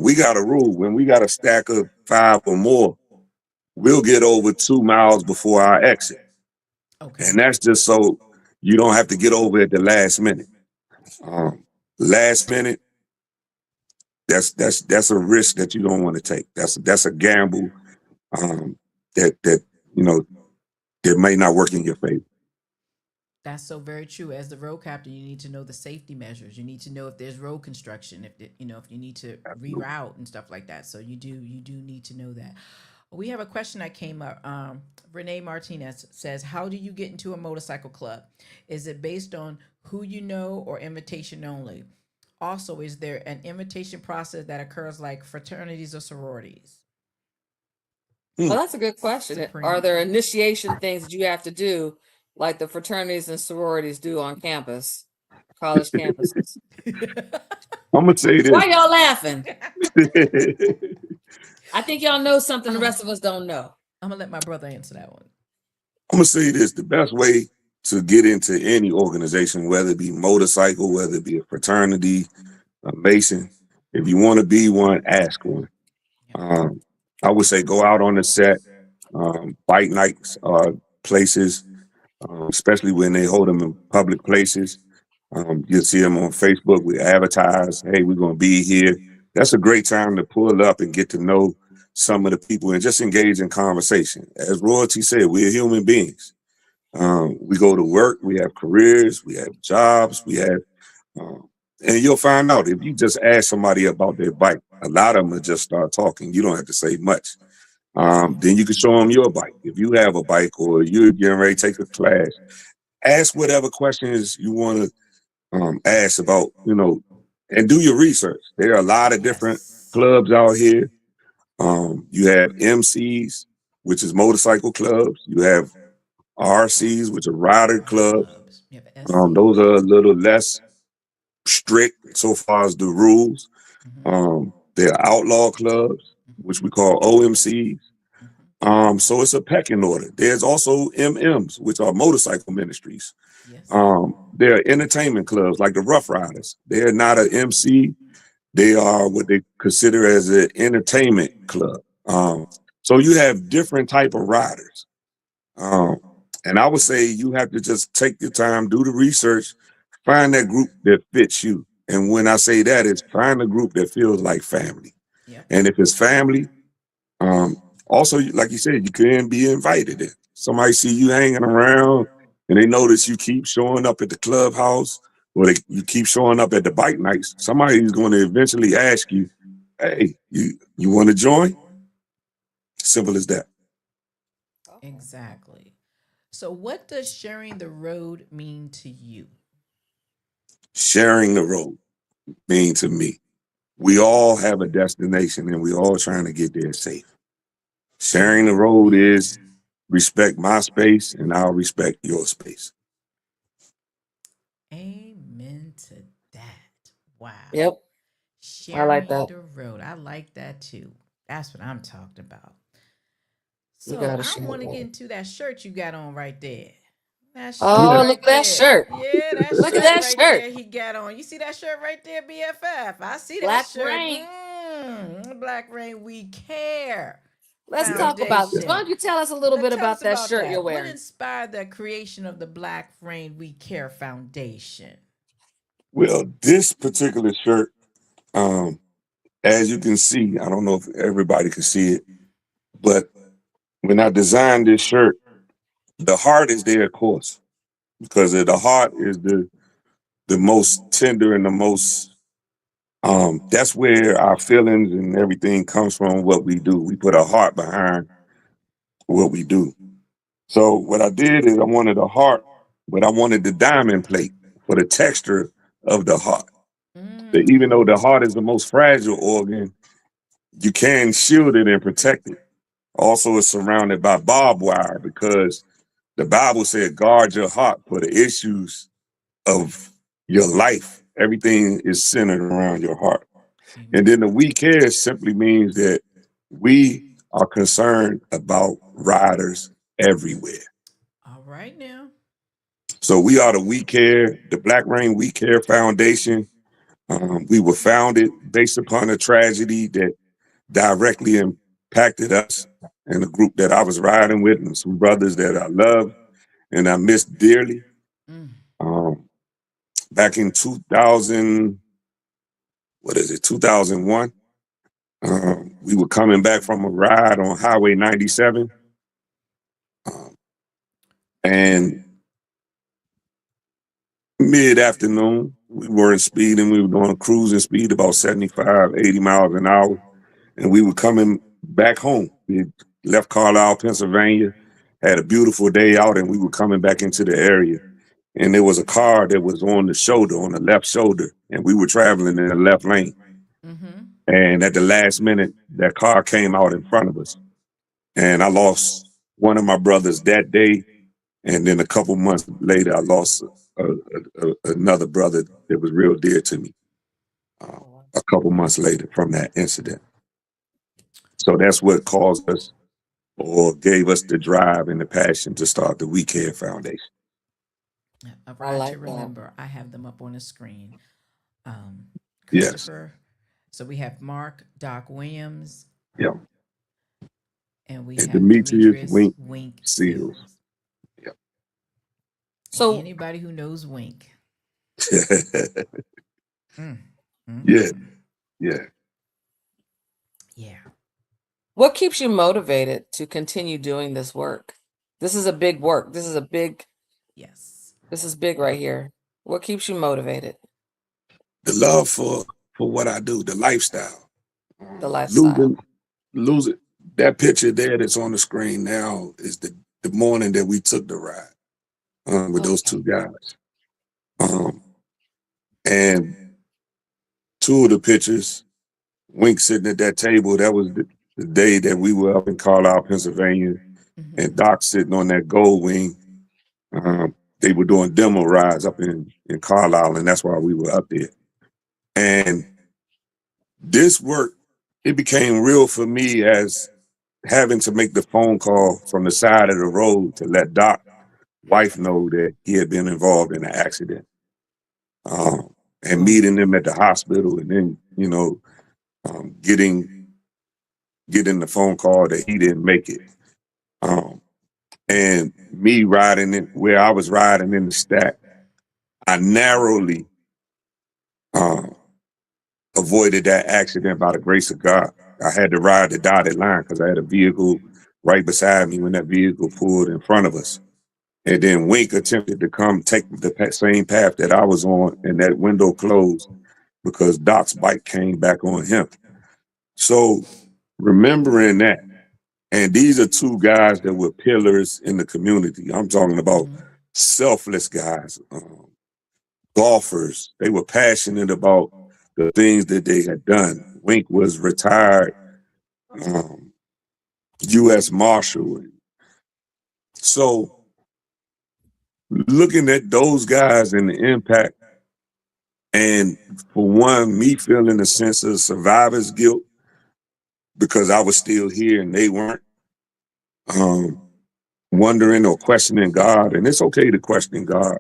[SPEAKER 3] We got a rule: when we got a stack of 5 or more, we'll get over 2 miles before our exit.
[SPEAKER 1] Okay.
[SPEAKER 3] And that's just so you don't have to get over at the last minute. Last minute, that's a risk that you don't want to take. That's a gamble that that may not work in your favor.
[SPEAKER 1] That's so very true. As the road captain, you need to know the safety measures. You need to know if there's road construction, if you need to reroute and stuff like that. So you do need to know that. We have a question that came up. Renee Martinez says, "How do you get into a motorcycle club? Is it based on who you know or invitation only? Also, is there an invitation process that occurs like fraternities or sororities?"
[SPEAKER 2] Well, that's a good question.
[SPEAKER 1] Supreme.
[SPEAKER 2] Are there initiation things that you have to do, like the fraternities and sororities do on campus, college campuses?
[SPEAKER 3] I'm gonna say this.
[SPEAKER 2] Why y'all laughing? I think y'all know something the rest of us don't know.
[SPEAKER 1] I'm gonna let my brother answer that one.
[SPEAKER 3] I'm gonna say this: the best way to get into any organization, whether it be motorcycle, whether it be a fraternity, a Mason, if you want to be one, ask one. I would say go out on the set, bike nights, places, especially when they hold them in public places. You'll see them on Facebook. We advertise, hey, we're going to be here. That's a great time to pull up and get to know some of the people and just engage in conversation. As Royltee said, we're human beings. We go to work, we have careers, we have jobs, and you'll find out if you just ask somebody about their bike, a lot of them will just start talking. You don't have to say much. Then you can show them your bike. If you have a bike or you're getting ready to take a class, ask whatever questions you want to ask about, and do your research. There are a lot of different
[SPEAKER 1] Yes.
[SPEAKER 3] clubs out here. You have MCs, which is motorcycle clubs. You have RCs, which are rider
[SPEAKER 1] Rider
[SPEAKER 3] clubs.
[SPEAKER 1] clubs. You have SC.
[SPEAKER 3] Those are a little less strict so far as the rules.
[SPEAKER 1] Mm-hmm.
[SPEAKER 3] There are outlaw clubs, which we call OMCs.
[SPEAKER 1] Mm-hmm.
[SPEAKER 3] So it's a pecking order. There's also MMs, which are motorcycle ministries.
[SPEAKER 1] Yes.
[SPEAKER 3] There are entertainment clubs like the Rough Riders. They're not an MC. They are what they consider as an entertainment club. Um, so you have different type of riders. Um, and I would say you have to just take your time, do the research, find that group that fits you. And when I say that, it's find a group that feels like family.
[SPEAKER 1] Yep.
[SPEAKER 3] And if it's family, also, like you said, you can be invited. If somebody see you hanging around and they notice you keep showing up at the clubhouse or you keep showing up at the bike nights, somebody's going to eventually ask you, hey, you want to join? Simple as that.
[SPEAKER 1] Exactly. So, what does sharing the road mean to you?
[SPEAKER 3] Sharing the road mean to me. We all have a destination and we all trying to get there safe. Sharing the road is respect my space and I'll respect your space.
[SPEAKER 1] Amen to that. Wow.
[SPEAKER 2] Yep. I like
[SPEAKER 1] Sharing
[SPEAKER 2] that.
[SPEAKER 1] the road. I like that too. That's what I'm talking about.
[SPEAKER 2] You
[SPEAKER 1] So
[SPEAKER 2] gotta
[SPEAKER 1] I
[SPEAKER 2] share
[SPEAKER 1] want to
[SPEAKER 2] that.
[SPEAKER 1] get into that shirt you got on right there. That shirt
[SPEAKER 2] Oh,
[SPEAKER 3] Yeah.
[SPEAKER 2] look
[SPEAKER 1] right
[SPEAKER 2] at that
[SPEAKER 1] there.
[SPEAKER 2] shirt.
[SPEAKER 1] Yeah, that
[SPEAKER 2] Look at
[SPEAKER 1] shirt
[SPEAKER 2] that
[SPEAKER 1] right
[SPEAKER 2] shirt.
[SPEAKER 1] there he got on. You see that shirt right there, BFF? I see that
[SPEAKER 2] Black
[SPEAKER 1] shirt.
[SPEAKER 2] Rain.
[SPEAKER 1] Black Rain, we care.
[SPEAKER 2] Let's
[SPEAKER 3] Yeah.
[SPEAKER 2] talk about this.
[SPEAKER 3] Yeah.
[SPEAKER 2] Why
[SPEAKER 1] Foundation.
[SPEAKER 2] don't you tell us a little bit
[SPEAKER 1] Tell us
[SPEAKER 2] about that
[SPEAKER 1] about
[SPEAKER 2] shirt you're
[SPEAKER 1] that. What
[SPEAKER 2] wearing?
[SPEAKER 1] inspired the creation of the Black Rain We Care Foundation?
[SPEAKER 3] Well, this particular shirt, um, as you can see, I don't know if everybody can see it, but when I designed this shirt, the heart is there, of course, because the heart is the most tender and the most that's where our feelings and everything comes from. What we do, we put a heart behind what we do. So what I did is I wanted a heart, but I wanted the diamond plate for the texture of the heart. That even though the heart is the most fragile organ, you can shield it and protect it. Also, it's surrounded by barbed wire because the Bible said, guard your heart for the issues of your life. Everything is centered around your heart. And then the we care simply means that we are concerned about riders everywhere.
[SPEAKER 1] All right now.
[SPEAKER 3] So we are the We Care, the Black Rain We Care Foundation. We were founded based upon a tragedy that directly impacted us and a group that I was riding with and some brothers that I love and I miss dearly.
[SPEAKER 1] Mm.
[SPEAKER 3] Um, Back in 2000, what is it, 2001, we were coming back from a ride on Highway 97. Um, and mid-afternoon, we weren't speeding. We were doing cruising speed about 75, 80 miles an hour. And we were coming back home. We left Carlisle, Pennsylvania, had a beautiful day out, and we were coming back into the area. And there was a car that was on the shoulder, on the left shoulder, and we were traveling in the left lane.
[SPEAKER 1] Mm-hmm.
[SPEAKER 3] And at the last minute, that car came out in front of us. And I lost one of my brothers that day. And then a couple months later, I lost another brother that was real dear to me a couple months later from that incident. So that's what caused us or gave us the drive and the passion to start the We Care Foundation.
[SPEAKER 1] A
[SPEAKER 2] I
[SPEAKER 1] ride to
[SPEAKER 2] like that.
[SPEAKER 1] remember. I have them up on the screen. Um,
[SPEAKER 3] Yes.
[SPEAKER 1] Christopher. So we have Mark Doc Williams,
[SPEAKER 3] Yeah.
[SPEAKER 1] and we
[SPEAKER 3] And
[SPEAKER 1] have
[SPEAKER 3] Demetrius
[SPEAKER 1] Demetrius
[SPEAKER 3] Wink
[SPEAKER 1] Wink
[SPEAKER 3] Seals.
[SPEAKER 1] Seals.
[SPEAKER 3] Yeah.
[SPEAKER 1] And
[SPEAKER 2] So
[SPEAKER 1] anybody who knows Wink. Mm,
[SPEAKER 3] Yeah.
[SPEAKER 1] mm.
[SPEAKER 3] Yeah.
[SPEAKER 1] Yeah.
[SPEAKER 2] what keeps you motivated to continue doing this work? This is a big work.
[SPEAKER 1] Yes.
[SPEAKER 2] This is big right here. What keeps you motivated?
[SPEAKER 3] The love for what I do, the lifestyle.
[SPEAKER 2] The lifestyle.
[SPEAKER 3] Losing losing that picture there that's on the screen now is the morning that we took the ride with those
[SPEAKER 2] Okay.
[SPEAKER 3] two guys. Um, and two of the pictures, Wink sitting at that table, that was the day that we were up in Carlisle, Pennsylvania, and Doc sitting on that gold wing. They were doing demo rides up in Carlisle, and that's why we were up there. And this work, it became real for me as having to make the phone call from the side of the road to let Doc's wife know that he had been involved in an accident. And meeting them at the hospital, and then, you know, getting the phone call that he didn't make it. And me riding in where I was riding in the stack, I narrowly avoided that accident by the grace of God. I had to ride the dotted line because I had a vehicle right beside me when that vehicle pulled in front of us. And then Wink attempted to come take the same path that I was on, and that window closed because Doc's bike came back on him. So remembering that, and these are two guys that were pillars in the community. I'm talking about selfless guys, golfers. They were passionate about the things that they had done. Wink was retired U.S. Marshal. So looking at those guys and the impact, and for one, me feeling a sense of survivor's guilt because I was still here and they weren't, wondering or questioning God. And it's okay to question God.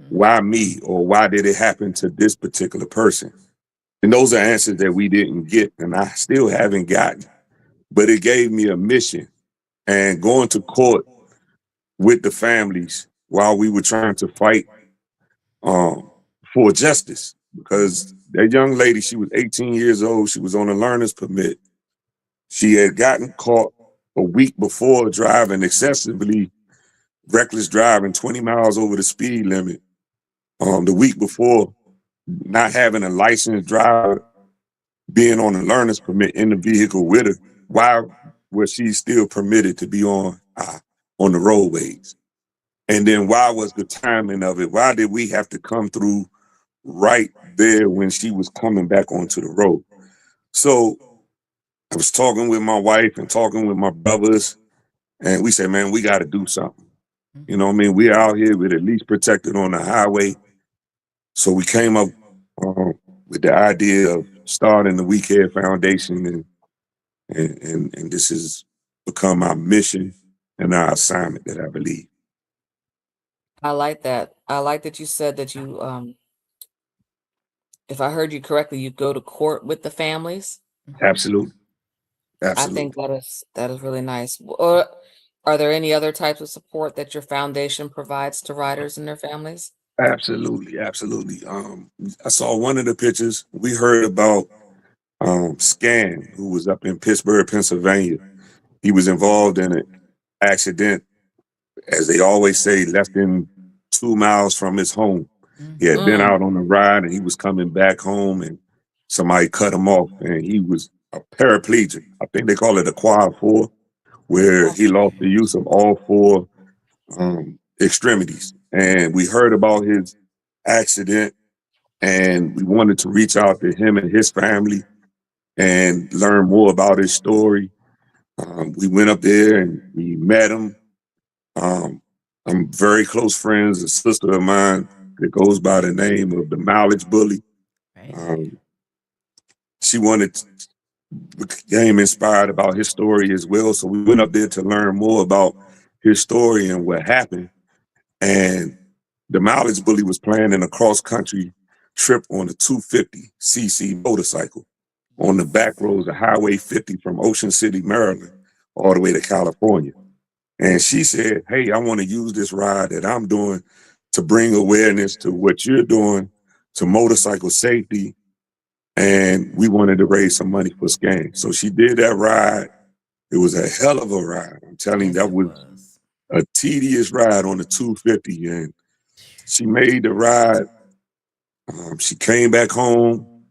[SPEAKER 3] Why me? Or why did it happen to this particular person? And those are answers that we didn't get, and I still haven't gotten. But it gave me a mission. And going to court with the families while we were trying to fight for justice, because that young lady, she was 18 years old. She was on a learner's permit. She had gotten caught a week before driving excessively, reckless driving, 20 miles over the speed limit. The week before, not having a licensed driver, being on a learner's permit in the vehicle with her. Why was she still permitted to be on the roadways? And then why was the timing of it? Why did we have to come through right there when she was coming back onto the road? So I was talking with my wife and talking with my brothers, and we said, man, we got to do something. You know what I mean? We're out here with at least protected on the highway. So we came up with the idea of starting the We Care Foundation, and this has become our mission and our assignment that I believe.
[SPEAKER 2] I like that. I like that you said that you, if I heard you correctly, you go to court with the families.
[SPEAKER 3] Absolutely.
[SPEAKER 2] I think that is really nice. Or are there any other types of support that your foundation provides to riders and their families?
[SPEAKER 3] Absolutely. I saw one of the pictures. We heard about Scan, who was up in Pittsburgh, Pennsylvania. He was involved in an accident, as they always say, less than 2 miles from his home. He had been out on a ride and he was coming back home, and somebody cut him off, and he was a paraplegic. I think they call it a quad 4, where he lost the use of all 4 extremities. And we heard about his accident, and we wanted to reach out to him and his family and learn more about his story. We went up there and we met him. I'm very close friends, a sister of mine that goes by the name of the Mileage Bully. She became inspired about his story as well. So we went up there to learn more about his story and what happened. And the Mileage Bully was planning a cross-country trip on a 250cc motorcycle on the back roads of Highway 50 from Ocean City, Maryland, all the way to California. And she said, hey, I want to use this ride that I'm doing to bring awareness to what you're doing to motorcycle safety. And we wanted to raise some money for Scan. So she did that ride. It was a hell of a ride. I'm telling you, that was a tedious ride on the 250. And she made the ride. She came back home,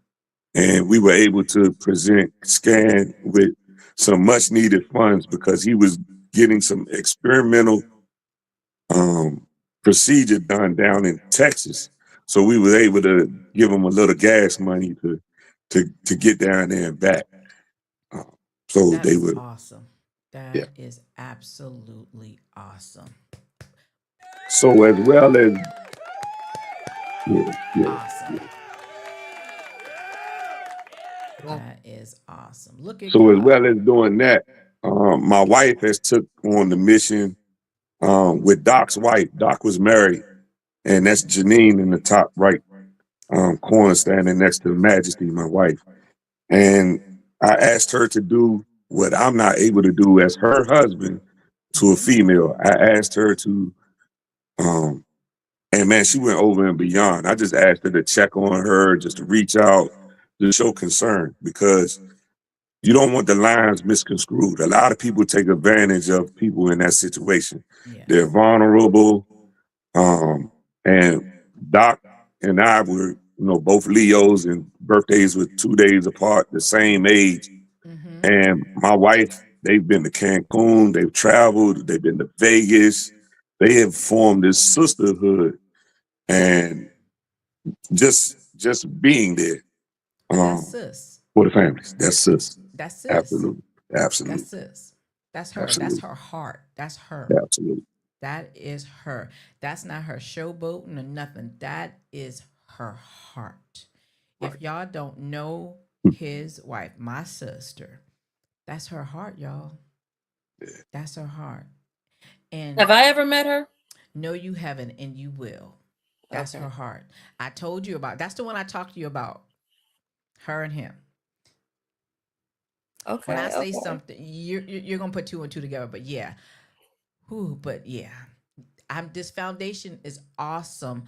[SPEAKER 3] and we were able to present Scan with some much needed funds because he was getting some experimental procedure done down in Texas. So we were able to give him a little gas money to to get down there and back. So
[SPEAKER 1] That
[SPEAKER 3] they
[SPEAKER 1] is
[SPEAKER 3] would,
[SPEAKER 1] awesome.
[SPEAKER 3] yeah.
[SPEAKER 1] That is absolutely awesome.
[SPEAKER 3] So as well as, yeah, yeah.
[SPEAKER 1] Awesome. That is awesome. Look at
[SPEAKER 3] So as
[SPEAKER 1] God.
[SPEAKER 3] well as doing that, my wife has took on the mission with Doc's wife. Doc was married, and that's Janine in the top right corner, standing next to Majesty, my wife. And I asked her to do what I'm not able to do as her husband to a female. I asked her to, and man, she went over and beyond. I just asked her to check on her, just to reach out, to show concern, because you don't want the lines misconstrued. A lot of people take advantage of people in that situation. They're
[SPEAKER 1] Yes.
[SPEAKER 3] vulnerable. And Doc and I were, both Leos, and birthdays were 2 days apart, the same age.
[SPEAKER 1] Mm-hmm.
[SPEAKER 3] And my wife, they've been to Cancun, they've traveled, they've been to Vegas. They have formed this sisterhood, and just being there
[SPEAKER 1] That's sis.
[SPEAKER 3] for the families. That's sis.
[SPEAKER 1] That's sis.
[SPEAKER 3] Absolutely.
[SPEAKER 1] That's
[SPEAKER 3] Absolutely.
[SPEAKER 1] sis. That's her. That's
[SPEAKER 3] Absolutely.
[SPEAKER 1] her heart. That's her.
[SPEAKER 3] Absolutely.
[SPEAKER 1] That is her. That's not her showboating or nothing. That is her heart. If y'all don't know his wife, my sister, that's her heart, y'all. That's her heart. And
[SPEAKER 2] Have I ever met her?
[SPEAKER 1] no, you haven't, and you will. That's
[SPEAKER 2] Okay.
[SPEAKER 1] her heart. I told you about. That's the one I talked to you about. Her and him. When I
[SPEAKER 2] Okay.
[SPEAKER 1] say
[SPEAKER 2] Okay.
[SPEAKER 1] something, you're gonna put two and two together. But yeah, who? But yeah, this foundation is awesome.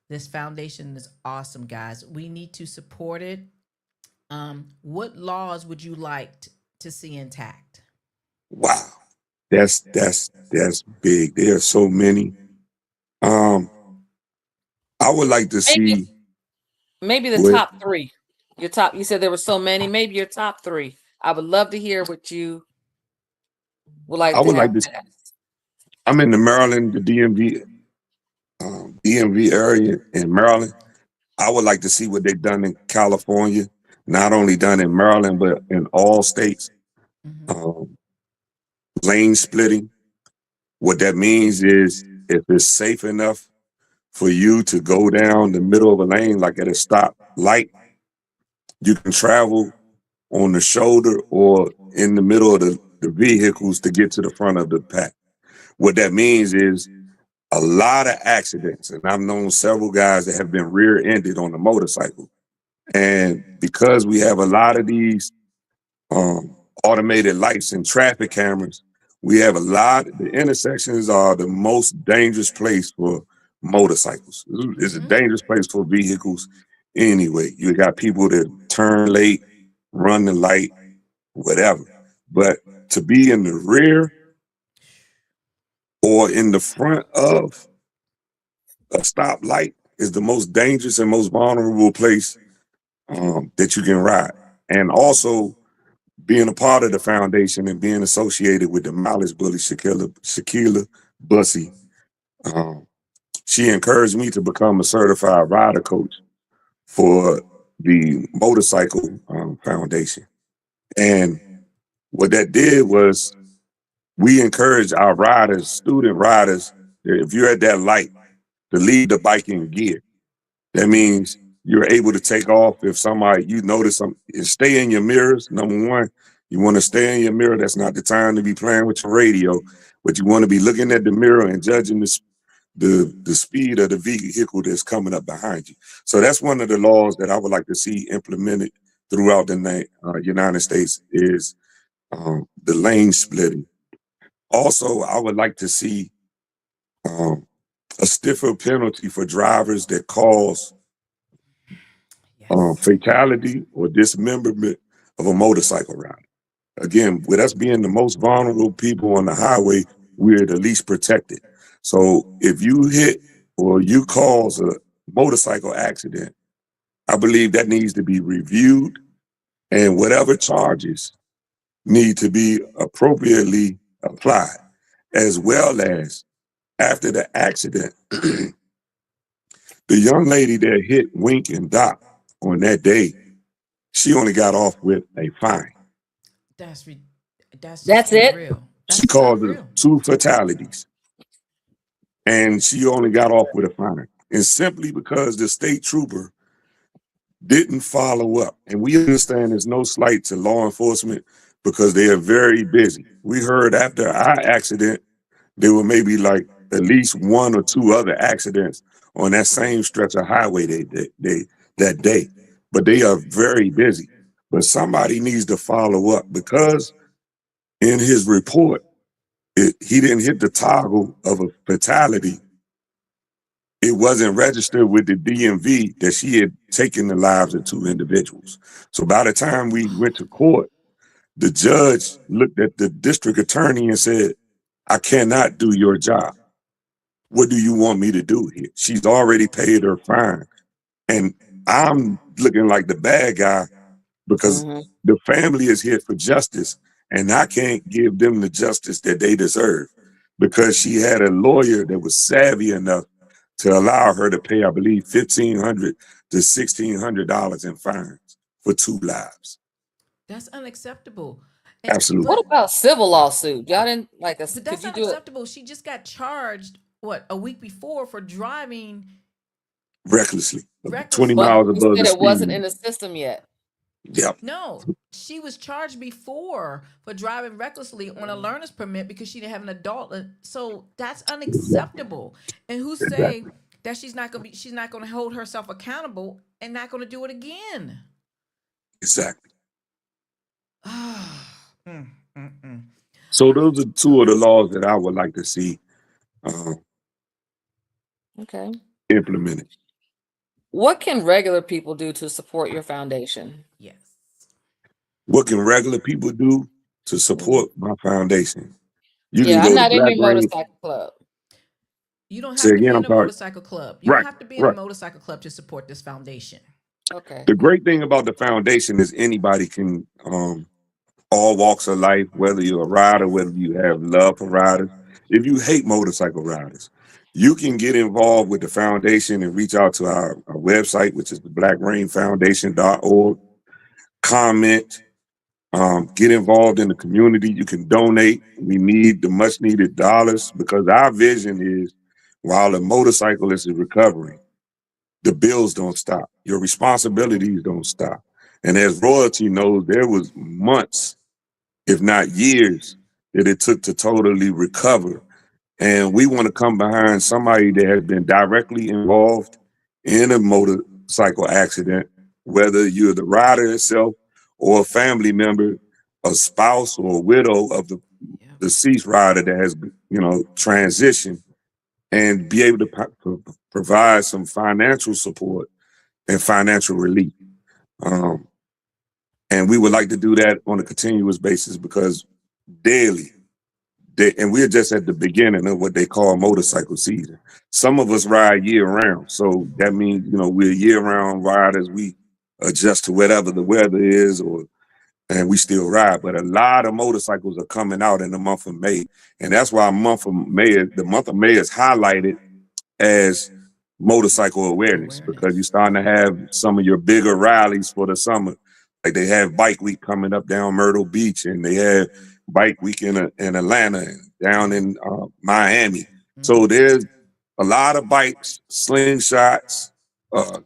[SPEAKER 1] This foundation is awesome, guys. We need to support it. What laws would you like to see intact?
[SPEAKER 3] Wow. That's big. There are so many. Um, I would like to
[SPEAKER 2] Maybe
[SPEAKER 3] see
[SPEAKER 2] maybe the
[SPEAKER 3] what
[SPEAKER 2] top three. Your top. You said there were so many. Maybe your top three. I would love to hear what you would like
[SPEAKER 3] I
[SPEAKER 2] to
[SPEAKER 3] would
[SPEAKER 2] have
[SPEAKER 3] like to.
[SPEAKER 2] passed.
[SPEAKER 3] I'm in the Maryland, the DMV area in Maryland. I would like to see what they've done in California, not only done in Maryland, but in all states.
[SPEAKER 1] Mm-hmm.
[SPEAKER 3] Um, Lane splitting. What that means is if it's safe enough for you to go down the middle of a lane, like at a stop light, you can travel on the shoulder or in the middle of the vehicles to get to the front of the pack. What that means is a lot of accidents, and I've known several guys that have been rear-ended on a motorcycle. And because we have a lot of these automated lights and traffic cameras, we have a lot. The intersections are the most dangerous place for motorcycles. It's a
[SPEAKER 1] Mm-hmm.
[SPEAKER 3] dangerous place for vehicles anyway. You got people that turn late, run the light, whatever. But to be in the rear or in the front of a stoplight is the most dangerous and most vulnerable place that you can ride. And also being a part of the foundation and being associated with the mileage bully, Shaquila Bussy, um, she encouraged me to become a certified rider coach for the motorcycle foundation. And what that did was we encourage our riders, student riders, if you're at that light, to leave the bike in gear. That means you're able to take off if somebody, you notice something, stay in your mirrors. Number one, you want to stay in your mirror. That's not the time to be playing with your radio, but you want to be looking at the mirror and judging the speed of the vehicle that's coming up behind you. So that's one of the laws that I would like to see implemented throughout the United States is the lane splitting. Also, I would like to see um, a stiffer penalty for drivers that cause
[SPEAKER 1] Yes.
[SPEAKER 3] fatality or dismemberment of a motorcycle rider. Again, with us being the most vulnerable people on the highway, we're the least protected. So if you hit or you cause a motorcycle accident, I believe that needs to be reviewed, and whatever charges need to be appropriately applied, as well as after the accident, the young lady that hit Wink and Doc on that day, she only got off with a fine.
[SPEAKER 1] That's re- that's just
[SPEAKER 2] That's it?
[SPEAKER 1] unreal.
[SPEAKER 3] She
[SPEAKER 1] That's
[SPEAKER 3] caused
[SPEAKER 1] unreal.
[SPEAKER 3] 2 fatalities, and she only got off with a fine. And simply because the state trooper didn't follow up. And we understand there's no slight to law enforcement because they are very busy. We heard after our accident, there were maybe like at least 1 or 2 other accidents on that same stretch of highway that day. But they are very busy. But somebody needs to follow up because in his report, he didn't hit the toggle of a fatality. It wasn't registered with the DMV that she had taken the lives of 2 individuals. So by the time we went to court, the judge looked at the district attorney and said, I cannot do your job. What do you want me to do here? She's already paid her fine. And I'm looking like the bad guy because the family is here for justice. And I can't give them the justice that they deserve because she had a lawyer that was savvy enough to allow her to pay, I believe, $1,500 to $1,600 in fines for 2 lives.
[SPEAKER 1] That's unacceptable.
[SPEAKER 3] Absolutely.
[SPEAKER 2] What about civil lawsuit? Y'all didn't like us.
[SPEAKER 1] But
[SPEAKER 2] Could
[SPEAKER 1] that's
[SPEAKER 2] you do it?
[SPEAKER 1] unacceptable. She just got charged a week before for driving
[SPEAKER 3] Recklessly. 20
[SPEAKER 1] recklessly.
[SPEAKER 2] But
[SPEAKER 3] miles
[SPEAKER 2] you
[SPEAKER 3] above
[SPEAKER 2] said
[SPEAKER 3] the
[SPEAKER 2] it
[SPEAKER 3] speed
[SPEAKER 2] wasn't in
[SPEAKER 3] limit.
[SPEAKER 2] the system yet.
[SPEAKER 3] Yep.
[SPEAKER 1] No, she was charged before for driving recklessly on a learner's permit because she didn't have an adult. So that's unacceptable. And who's
[SPEAKER 3] Exactly.
[SPEAKER 1] saying that she's not gonna hold herself accountable and not gonna do it again?
[SPEAKER 3] Exactly.
[SPEAKER 1] Mm, mm, mm.
[SPEAKER 3] So those are 2 of the laws that I would like to see uh,
[SPEAKER 2] Okay.
[SPEAKER 3] implemented.
[SPEAKER 2] What can regular people do to support your foundation?
[SPEAKER 1] Yes.
[SPEAKER 3] What can regular people do to support my foundation? You can
[SPEAKER 2] Yeah, I'm
[SPEAKER 3] go to
[SPEAKER 2] not in
[SPEAKER 3] Black
[SPEAKER 2] your
[SPEAKER 3] Rain.
[SPEAKER 2] motorcycle club.
[SPEAKER 1] You don't
[SPEAKER 3] Say
[SPEAKER 1] have to
[SPEAKER 3] again,
[SPEAKER 1] be
[SPEAKER 3] I'm
[SPEAKER 1] in a
[SPEAKER 3] sorry.
[SPEAKER 1] motorcycle club. You don't
[SPEAKER 3] Right,
[SPEAKER 1] have to be in a
[SPEAKER 3] right.
[SPEAKER 1] motorcycle club to support this foundation.
[SPEAKER 2] Okay.
[SPEAKER 3] The great thing about the foundation is anybody can, all walks of life, whether you're a rider,
[SPEAKER 1] Yes.
[SPEAKER 3] whether you have love for riders, if you hate motorcycle riders, you can get involved with the foundation and reach out to our website, which is the blackrainfoundation.org. Comment, get involved in the community. You can donate. We need the much needed dollars because our vision is while the motorcyclist is recovering, the bills don't stop. Your responsibilities don't stop. And as Royltee knows, there was months, if not years, that it took to totally recover. And we want to come behind somebody that has been directly involved in a motorcycle accident, whether you're the rider itself or a family member, a spouse or a widow of the
[SPEAKER 1] Yep.
[SPEAKER 3] deceased rider that has, transitioned, and be able to provide some financial support and financial relief. Um, and we would like to do that on a continuous basis because daily, and we're just at the beginning of what they call motorcycle season. Some of us ride year round. So that means, we're year round riders. We adjust to whatever the weather is and we still ride. But a lot of motorcycles are coming out in the month of May. And that's why the month of May is highlighted as motorcycle awareness because you're
[SPEAKER 1] Awareness.
[SPEAKER 3] starting to have some of your bigger rallies for the summer. Like they have Bike Week coming up down Myrtle Beach, and they have Bike Week in Atlanta and down in Miami. So
[SPEAKER 1] Mm-hmm.
[SPEAKER 3] there's a lot of bikes, slingshots,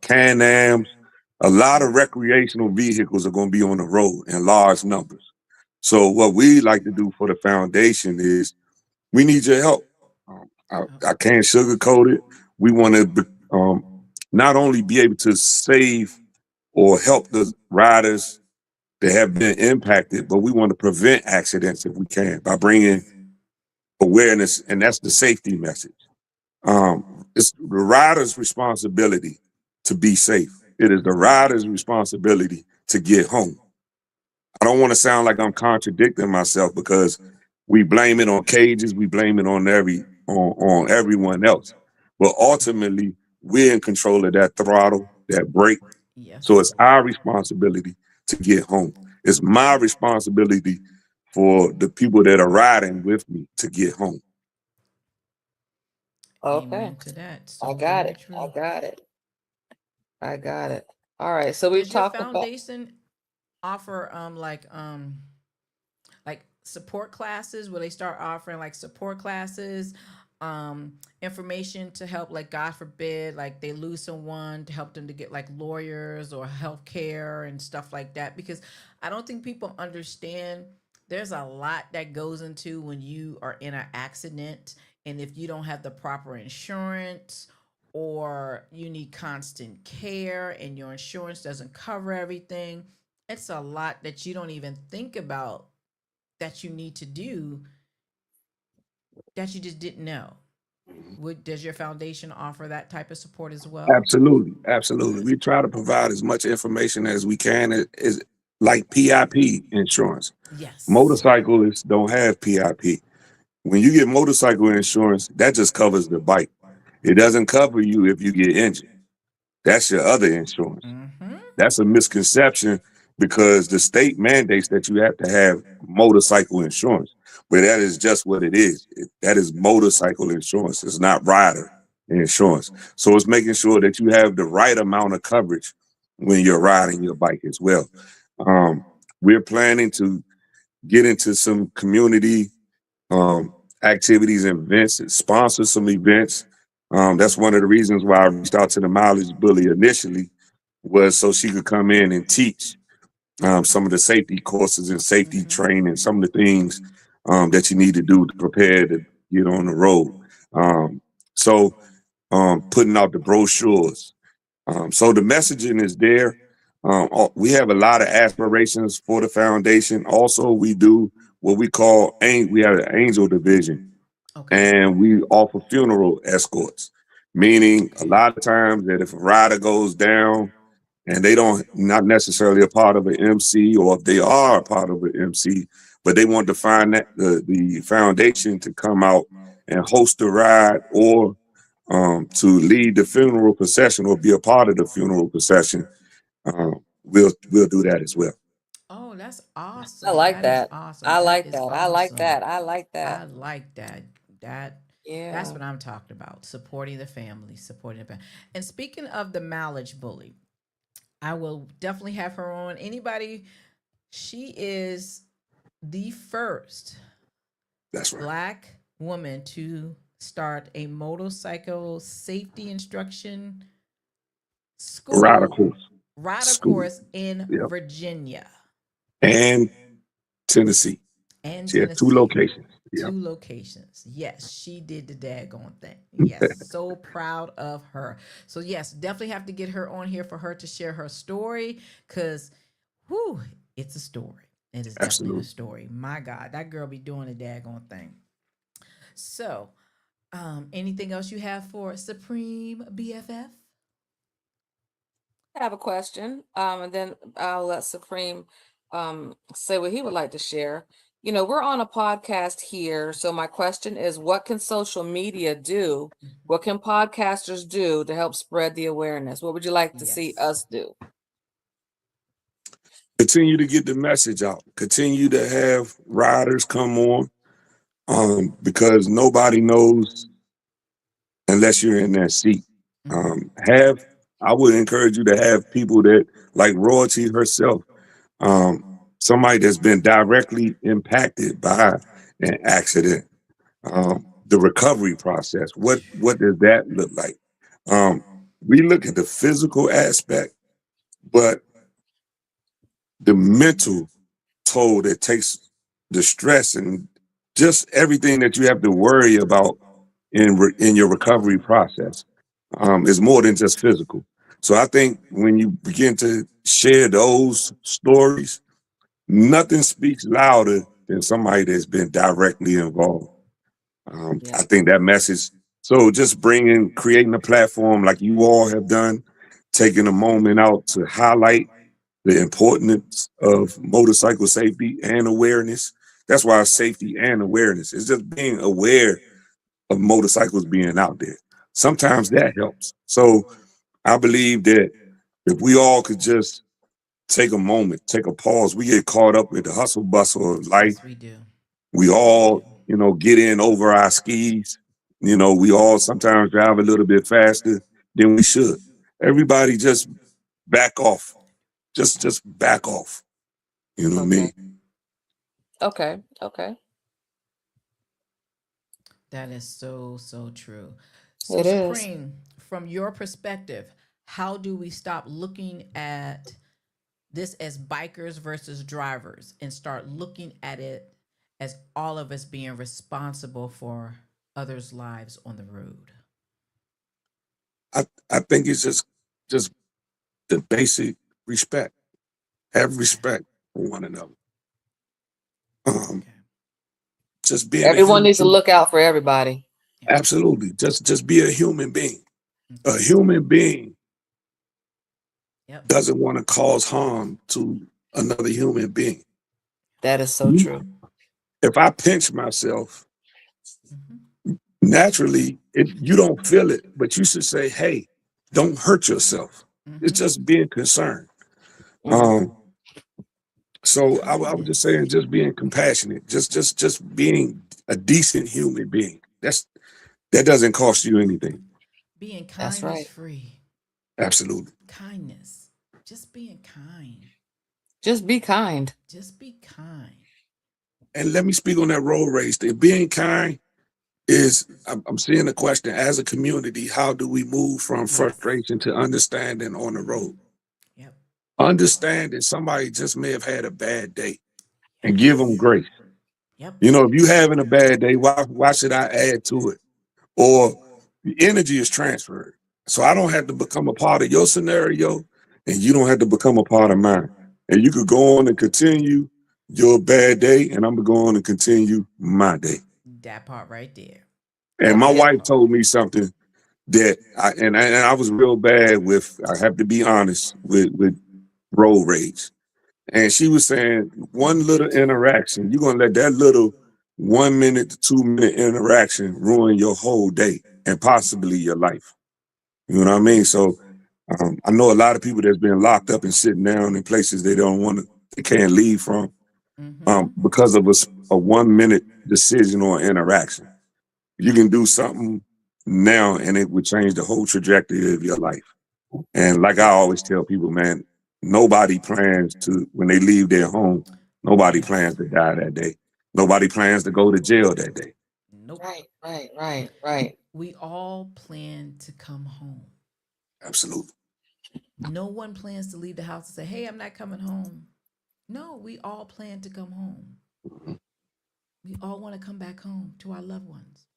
[SPEAKER 3] Can-Ams, a lot of recreational vehicles are going to be on the road in large numbers. So what we like to do for the foundation is we need your help. I can't sugarcoat it. We want to not only be able to save or help the riders that have been impacted, but we want to prevent accidents if we can by bringing awareness, and that's the safety message. It's the rider's responsibility to be safe. It is the rider's responsibility to get home. I don't want to sound like I'm contradicting myself because we blame it on cages, we blame it on on everyone else. But ultimately, we're in control of that throttle, that brake. So
[SPEAKER 1] Yes.
[SPEAKER 3] it's our responsibility to get home. It's my responsibility for the people that are riding with me to get home.
[SPEAKER 2] Okay.
[SPEAKER 1] Amen to that.
[SPEAKER 2] I
[SPEAKER 1] So
[SPEAKER 2] got
[SPEAKER 1] very
[SPEAKER 2] it. I
[SPEAKER 1] true.
[SPEAKER 2] got it. I got it. All right. So we've
[SPEAKER 1] Does your
[SPEAKER 2] talked about
[SPEAKER 1] foundation offer like support classes where they start offering like support classes, information to help, like God forbid, like they lose someone, to help them to get like lawyers or health care and stuff like that. Because I don't think people understand there's a lot that goes into when you are in an accident, and if you don't have the proper insurance, or you need constant care and your insurance doesn't cover everything, it's a lot that you don't even think about that you need to do, that you just didn't know. Does your foundation offer that type of support as well?
[SPEAKER 3] Absolutely, absolutely. We try to provide as much information as we can. Is like PIP insurance.
[SPEAKER 1] Yes.
[SPEAKER 3] Motorcyclists don't have PIP. When you get motorcycle insurance, that just covers the bike. It doesn't cover you if you get injured. That's your other insurance.
[SPEAKER 1] Mm-hmm.
[SPEAKER 3] That's a misconception because the state mandates that you have to have motorcycle insurance, but that is just what it is. That is motorcycle insurance. It's not rider insurance. So it's making sure that you have the right amount of coverage when you're riding your bike as well. Um, we're planning to get into some community um, activities and events, sponsor some events. That's one of the reasons why I reached out to the Mileage Bully initially, was so she could come in and teach some of the safety courses and safety
[SPEAKER 1] Mm-hmm.
[SPEAKER 3] training, some of the things that you need to do to prepare to get on the road. Um, so putting out the brochures. So the messaging is there. We have a lot of aspirations for the foundation. Also, we do what we call we have an angel division,
[SPEAKER 1] Okay.
[SPEAKER 3] and we offer funeral escorts, meaning a
[SPEAKER 1] Okay.
[SPEAKER 3] lot of times that if a rider goes down and they don't not necessarily a part of an MC, or if they are a part of an MC, but they want to find that the foundation to come out and host a ride, or to lead the funeral procession or be a part of the funeral procession, we'll do that as well.
[SPEAKER 1] Oh, that's
[SPEAKER 2] I
[SPEAKER 1] awesome.
[SPEAKER 2] like
[SPEAKER 1] That is
[SPEAKER 2] that.
[SPEAKER 1] awesome.
[SPEAKER 2] I
[SPEAKER 1] That
[SPEAKER 2] like
[SPEAKER 1] is
[SPEAKER 2] that. I like
[SPEAKER 1] awesome.
[SPEAKER 2] that. I like
[SPEAKER 1] I
[SPEAKER 2] that.
[SPEAKER 1] like that. That that's
[SPEAKER 2] Yeah.
[SPEAKER 1] what I'm talking about. Supporting the family, supporting the family. And speaking of the Mileage Bully, I will definitely have her on. Anybody, she is the first
[SPEAKER 3] That's right.
[SPEAKER 1] Black woman to start a motorcycle safety instruction
[SPEAKER 3] Rider
[SPEAKER 1] school,
[SPEAKER 3] course,
[SPEAKER 1] rider
[SPEAKER 3] school,
[SPEAKER 1] course in
[SPEAKER 3] yeah,
[SPEAKER 1] Virginia
[SPEAKER 3] and Tennessee.
[SPEAKER 1] and
[SPEAKER 3] She has two
[SPEAKER 1] Tennessee.
[SPEAKER 3] locations. Yeah,
[SPEAKER 1] 2 locations. Yes, she did the daggone thing. Yes, so proud of her. So yes, definitely have to get her on here for her to share her story, because whew, it's a story. It is definitely a
[SPEAKER 3] absolutely.
[SPEAKER 1] story. My God, that girl be doing the daggone thing. So, anything else you have for Supreme BFF?
[SPEAKER 2] I have a question. And then I'll let Supreme say what he would like to share. You know, we're on a podcast here. So my question is, what can social media do? What can podcasters do to help spread the awareness? What would you like to see
[SPEAKER 1] Yes.
[SPEAKER 2] us do?
[SPEAKER 3] Continue to get the message out. Continue to have riders come on, because nobody knows unless you're in that seat.
[SPEAKER 1] Mm-hmm.
[SPEAKER 3] Have I would encourage you to have people that, like Royalty herself, somebody that's been directly impacted by an accident. The recovery process. What does that look like? Um, we look at the physical aspect, but the mental toll that takes, the stress and just everything that you have to worry about in your recovery process, is more than just physical. So I think when you begin to share those stories, nothing speaks louder than somebody that's been directly involved.
[SPEAKER 2] Yeah.
[SPEAKER 3] I think that message. So just creating a platform like you all have done, taking a moment out to highlight the importance of motorcycle safety and awareness. That's why safety and awareness is just being aware of motorcycles being out there. Sometimes that helps. So I believe that if we all could just take a moment, take a pause, we get caught up with the hustle bustle of life.
[SPEAKER 1] Yes, we do.
[SPEAKER 3] We
[SPEAKER 1] Yes, we do.
[SPEAKER 3] all, get in over our skis. We all sometimes drive a little bit faster than we should. Everybody just back off. Just back off. You know what I
[SPEAKER 2] Okay.
[SPEAKER 3] mean?
[SPEAKER 2] Okay. Okay.
[SPEAKER 1] That is so, so true. So,
[SPEAKER 2] It is.
[SPEAKER 1] Supreme, from your perspective, how do we stop looking at this as bikers versus drivers and start looking at it as all of us being responsible for others' lives on the road?
[SPEAKER 3] I think it's just the basic respect. Have
[SPEAKER 1] Okay.
[SPEAKER 3] respect for one another. Um,
[SPEAKER 1] Okay.
[SPEAKER 3] just being a
[SPEAKER 2] Everyone
[SPEAKER 3] human
[SPEAKER 2] needs to
[SPEAKER 3] being.
[SPEAKER 2] look out for everybody.
[SPEAKER 1] Yeah.
[SPEAKER 3] Absolutely. Just be a human being. A
[SPEAKER 1] Okay.
[SPEAKER 3] human being
[SPEAKER 1] Yep.
[SPEAKER 3] doesn't want to cause harm to another human being.
[SPEAKER 2] That is so true.
[SPEAKER 3] If I pinch myself,
[SPEAKER 1] Mm-hmm.
[SPEAKER 3] naturally you don't feel it, but you should say, hey, don't hurt yourself. It's
[SPEAKER 1] Mm-hmm.
[SPEAKER 3] just being concerned.
[SPEAKER 2] Mm.
[SPEAKER 3] Um, so I was just
[SPEAKER 1] Kindness.
[SPEAKER 3] saying, just being compassionate, just being a decent human being. That doesn't cost you anything.
[SPEAKER 1] Being
[SPEAKER 2] That's
[SPEAKER 1] kindness
[SPEAKER 2] right.
[SPEAKER 1] free.
[SPEAKER 3] Absolutely.
[SPEAKER 1] Kindness. Just being kind.
[SPEAKER 2] Just be kind.
[SPEAKER 1] Just be kind.
[SPEAKER 3] And let me speak on that road race thing. Being kind is, I'm seeing the question, as a community, how do we move from
[SPEAKER 1] Yes.
[SPEAKER 3] frustration to understanding on the road?
[SPEAKER 1] Yep.
[SPEAKER 3] Understanding somebody just may have had a bad day and give them
[SPEAKER 1] Yes.
[SPEAKER 3] grace.
[SPEAKER 1] Yep.
[SPEAKER 3] You know, if you having a bad day, why should I add to it? Or the energy is transferred. So I don't have to become a part of your scenario, and you don't have to become a part of mine. And you could go on and continue your bad day, and I'm gonna go on and continue my day.
[SPEAKER 1] That part right there.
[SPEAKER 3] And my
[SPEAKER 1] That
[SPEAKER 2] Yep.
[SPEAKER 3] wife
[SPEAKER 1] part.
[SPEAKER 3] told me something that I was real bad with. I have to be honest with road rage. And she was saying one little interaction, you're gonna let that little 1 minute to 2 minute interaction ruin your whole day and possibly your life. You know what I mean? So I know a lot of people that's been locked up and sitting down in places they don't want to, they can't leave from,
[SPEAKER 1] Mm-hmm.
[SPEAKER 3] because of a 1 minute decision or interaction. You can do something now and it would change the whole trajectory of your life. And like I always tell people, man, nobody plans to, when they leave their home, nobody plans
[SPEAKER 1] Yes.
[SPEAKER 3] to die that day. Nobody plans to go to jail that day.
[SPEAKER 1] Nope.
[SPEAKER 2] Right. Right. Right. Right.
[SPEAKER 1] We all plan to come home.
[SPEAKER 3] Absolutely.
[SPEAKER 1] No one plans to leave the house and say, hey, I'm not coming home. No, we all plan to come home.
[SPEAKER 3] Mhm.
[SPEAKER 1] We all want to come back home to our loved ones.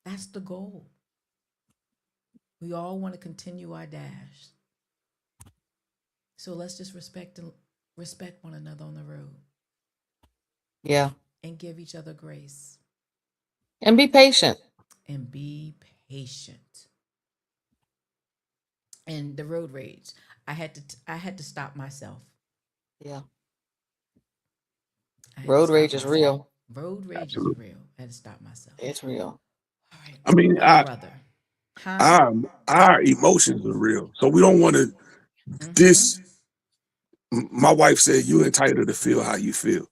[SPEAKER 1] That's the goal. We all want to continue our dash. So let's just respect one another on the road
[SPEAKER 2] Yeah.
[SPEAKER 1] and give each other grace
[SPEAKER 2] And be patient.
[SPEAKER 1] and be patient. And the road rage, I had to stop myself.
[SPEAKER 2] Yeah.
[SPEAKER 1] I had to
[SPEAKER 2] Road
[SPEAKER 1] stop
[SPEAKER 2] rage is
[SPEAKER 1] myself.
[SPEAKER 2] real.
[SPEAKER 1] Road rage is
[SPEAKER 3] Absolutely.
[SPEAKER 1] real. I had to stop myself.
[SPEAKER 2] It's real.
[SPEAKER 1] All right,
[SPEAKER 3] I mean,
[SPEAKER 1] my brother. Huh?
[SPEAKER 3] our, our emotions are real. So we don't want to,
[SPEAKER 1] Mm-hmm.
[SPEAKER 3] this, my wife said, you're entitled to feel how you feel,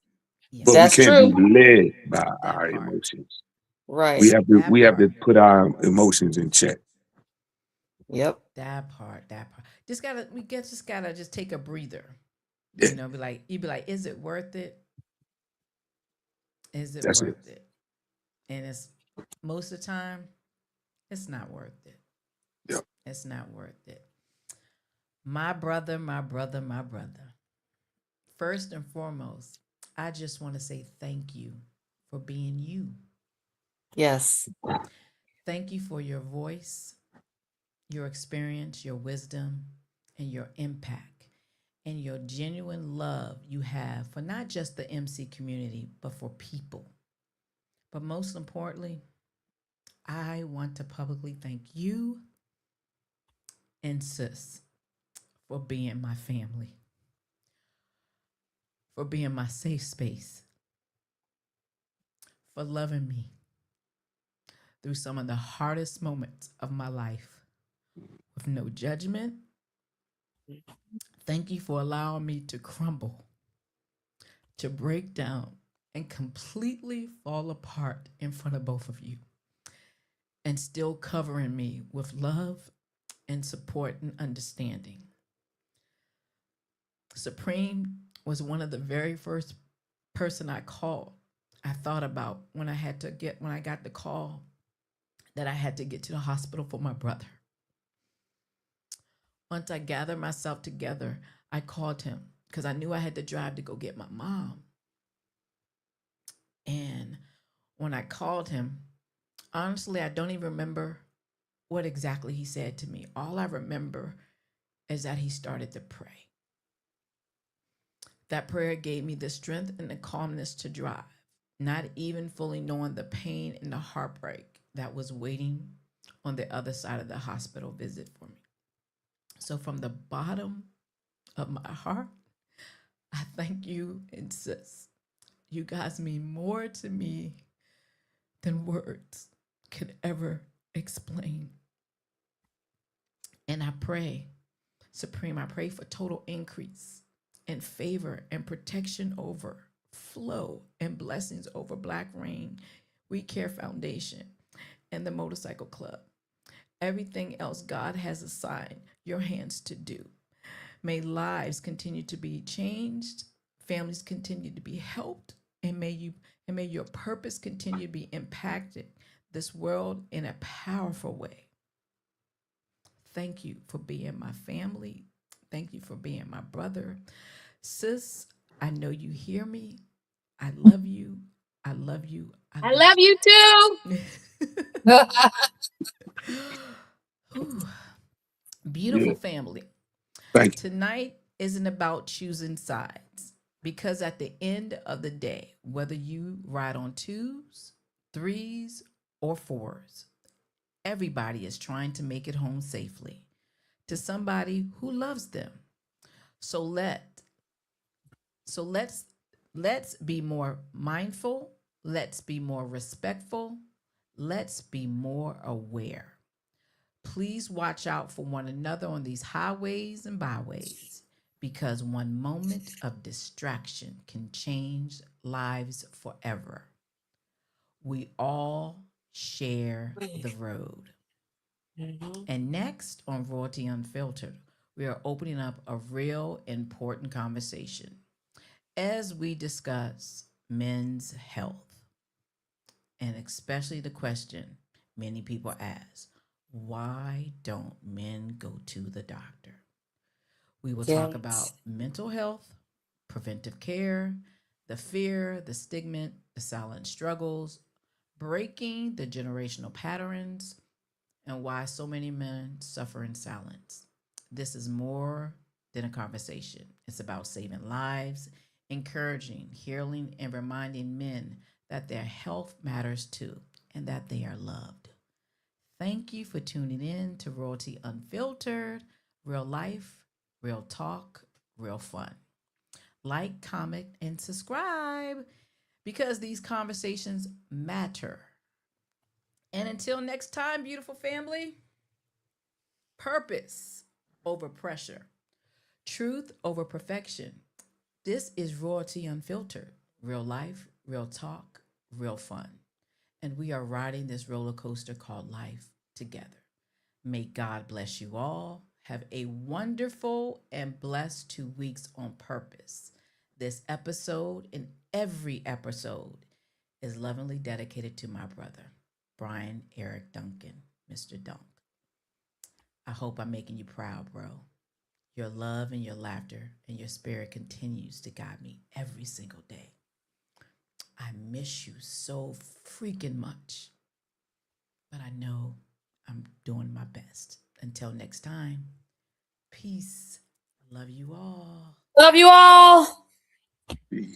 [SPEAKER 3] but we
[SPEAKER 1] Yes.
[SPEAKER 2] That's
[SPEAKER 3] can't be
[SPEAKER 2] true.
[SPEAKER 3] led by
[SPEAKER 1] That
[SPEAKER 3] our
[SPEAKER 1] part.
[SPEAKER 3] emotions.
[SPEAKER 2] Right.
[SPEAKER 1] That
[SPEAKER 3] We have to
[SPEAKER 1] part.
[SPEAKER 3] put our emotions in check.
[SPEAKER 2] Yep.
[SPEAKER 1] That part. That part. Just gotta just take a breather.
[SPEAKER 3] Yeah,
[SPEAKER 1] Be like, you be like, is it worth it? Is it
[SPEAKER 3] that's it.
[SPEAKER 1] worth it? And it's most of the time, it's not worth it.
[SPEAKER 3] Yep.
[SPEAKER 1] It's not worth it. My brother, my brother, my brother. First and foremost, I just want to say thank you for being you.
[SPEAKER 2] Yes.
[SPEAKER 1] Thank you for your voice, your experience, your wisdom, and your impact, and your genuine love you have for not just the MC community, but for people. But most importantly, I want to publicly thank you and Sis for being my family, for being my safe space, for loving me through some of the hardest moments of my life with no judgment. Thank you for allowing me to crumble, to break down, and completely fall apart in front of both of you, and still covering me with love and support and understanding. Supreme, was one of the very first person I called. I thought about when I got the call that I had to get to the hospital for my brother. Once I gathered myself together, I called him because I knew I had to drive to go get my mom. And when I called him, honestly, I don't even remember what exactly he said to me. All I remember is that he started to pray. That prayer gave me the strength and the calmness to drive, not even fully knowing the pain and the heartbreak that was waiting on the other side of the hospital visit for me. So, from the bottom of my heart, I thank you and sis. You guys mean more to me than words could ever explain. And I pray, Supreme, I pray for total increase and favor and protection over flow and blessings over Black Rain, We Care Foundation, and the Motorcycle Club. Everything else God has assigned your hands to do. May lives continue to be changed, families continue to be helped, and may your purpose continue to be impacted this world in a powerful way. Thank you for being my family. Thank you for being my brother. Sis, I know you hear me. I love you. I love you.
[SPEAKER 4] I love you too.
[SPEAKER 1] Ooh, beautiful family.
[SPEAKER 3] Thank you.
[SPEAKER 1] Tonight isn't about choosing sides because at the end of the day, whether you ride on 2s, 3s, or 4s, everybody is trying to make it home safely to somebody who loves them. So let's be more mindful, let's be more respectful, let's be more aware. Please watch out for one another on these highways and byways because one moment of distraction can change lives forever. We all share the road. And next on Royltee Unfiltered, we are opening up a real important conversation as we discuss men's health, and especially the question many people ask, why don't men go to the doctor? We will talk about mental health, preventive care, the fear, the stigma, the silent struggles, breaking the generational patterns, and why so many men suffer in silence. This is more than a conversation. It's about saving lives, encouraging, healing, and reminding men that their health matters too and that they are loved. Thank you for tuning in to Royltee Unfiltered, real life, real talk, real fun. Like, comment, and subscribe because these conversations matter. And until next time, beautiful family, purpose over pressure, truth over perfection. This is Royltee Unfiltered, real life, real talk, real fun. And we are riding this roller coaster called life together. May God bless you all. Have a wonderful and blessed 2 weeks on purpose. This episode and every episode is lovingly dedicated to my brother, Brian Eric Duncan, Mr. Dunk. I hope I'm making you proud, bro. Your love and your laughter and your spirit continues to guide me every single day. I miss you so freaking much, but I know I'm doing my best. Until next time, peace. I love you all.
[SPEAKER 4] Love you all.
[SPEAKER 3] Peace.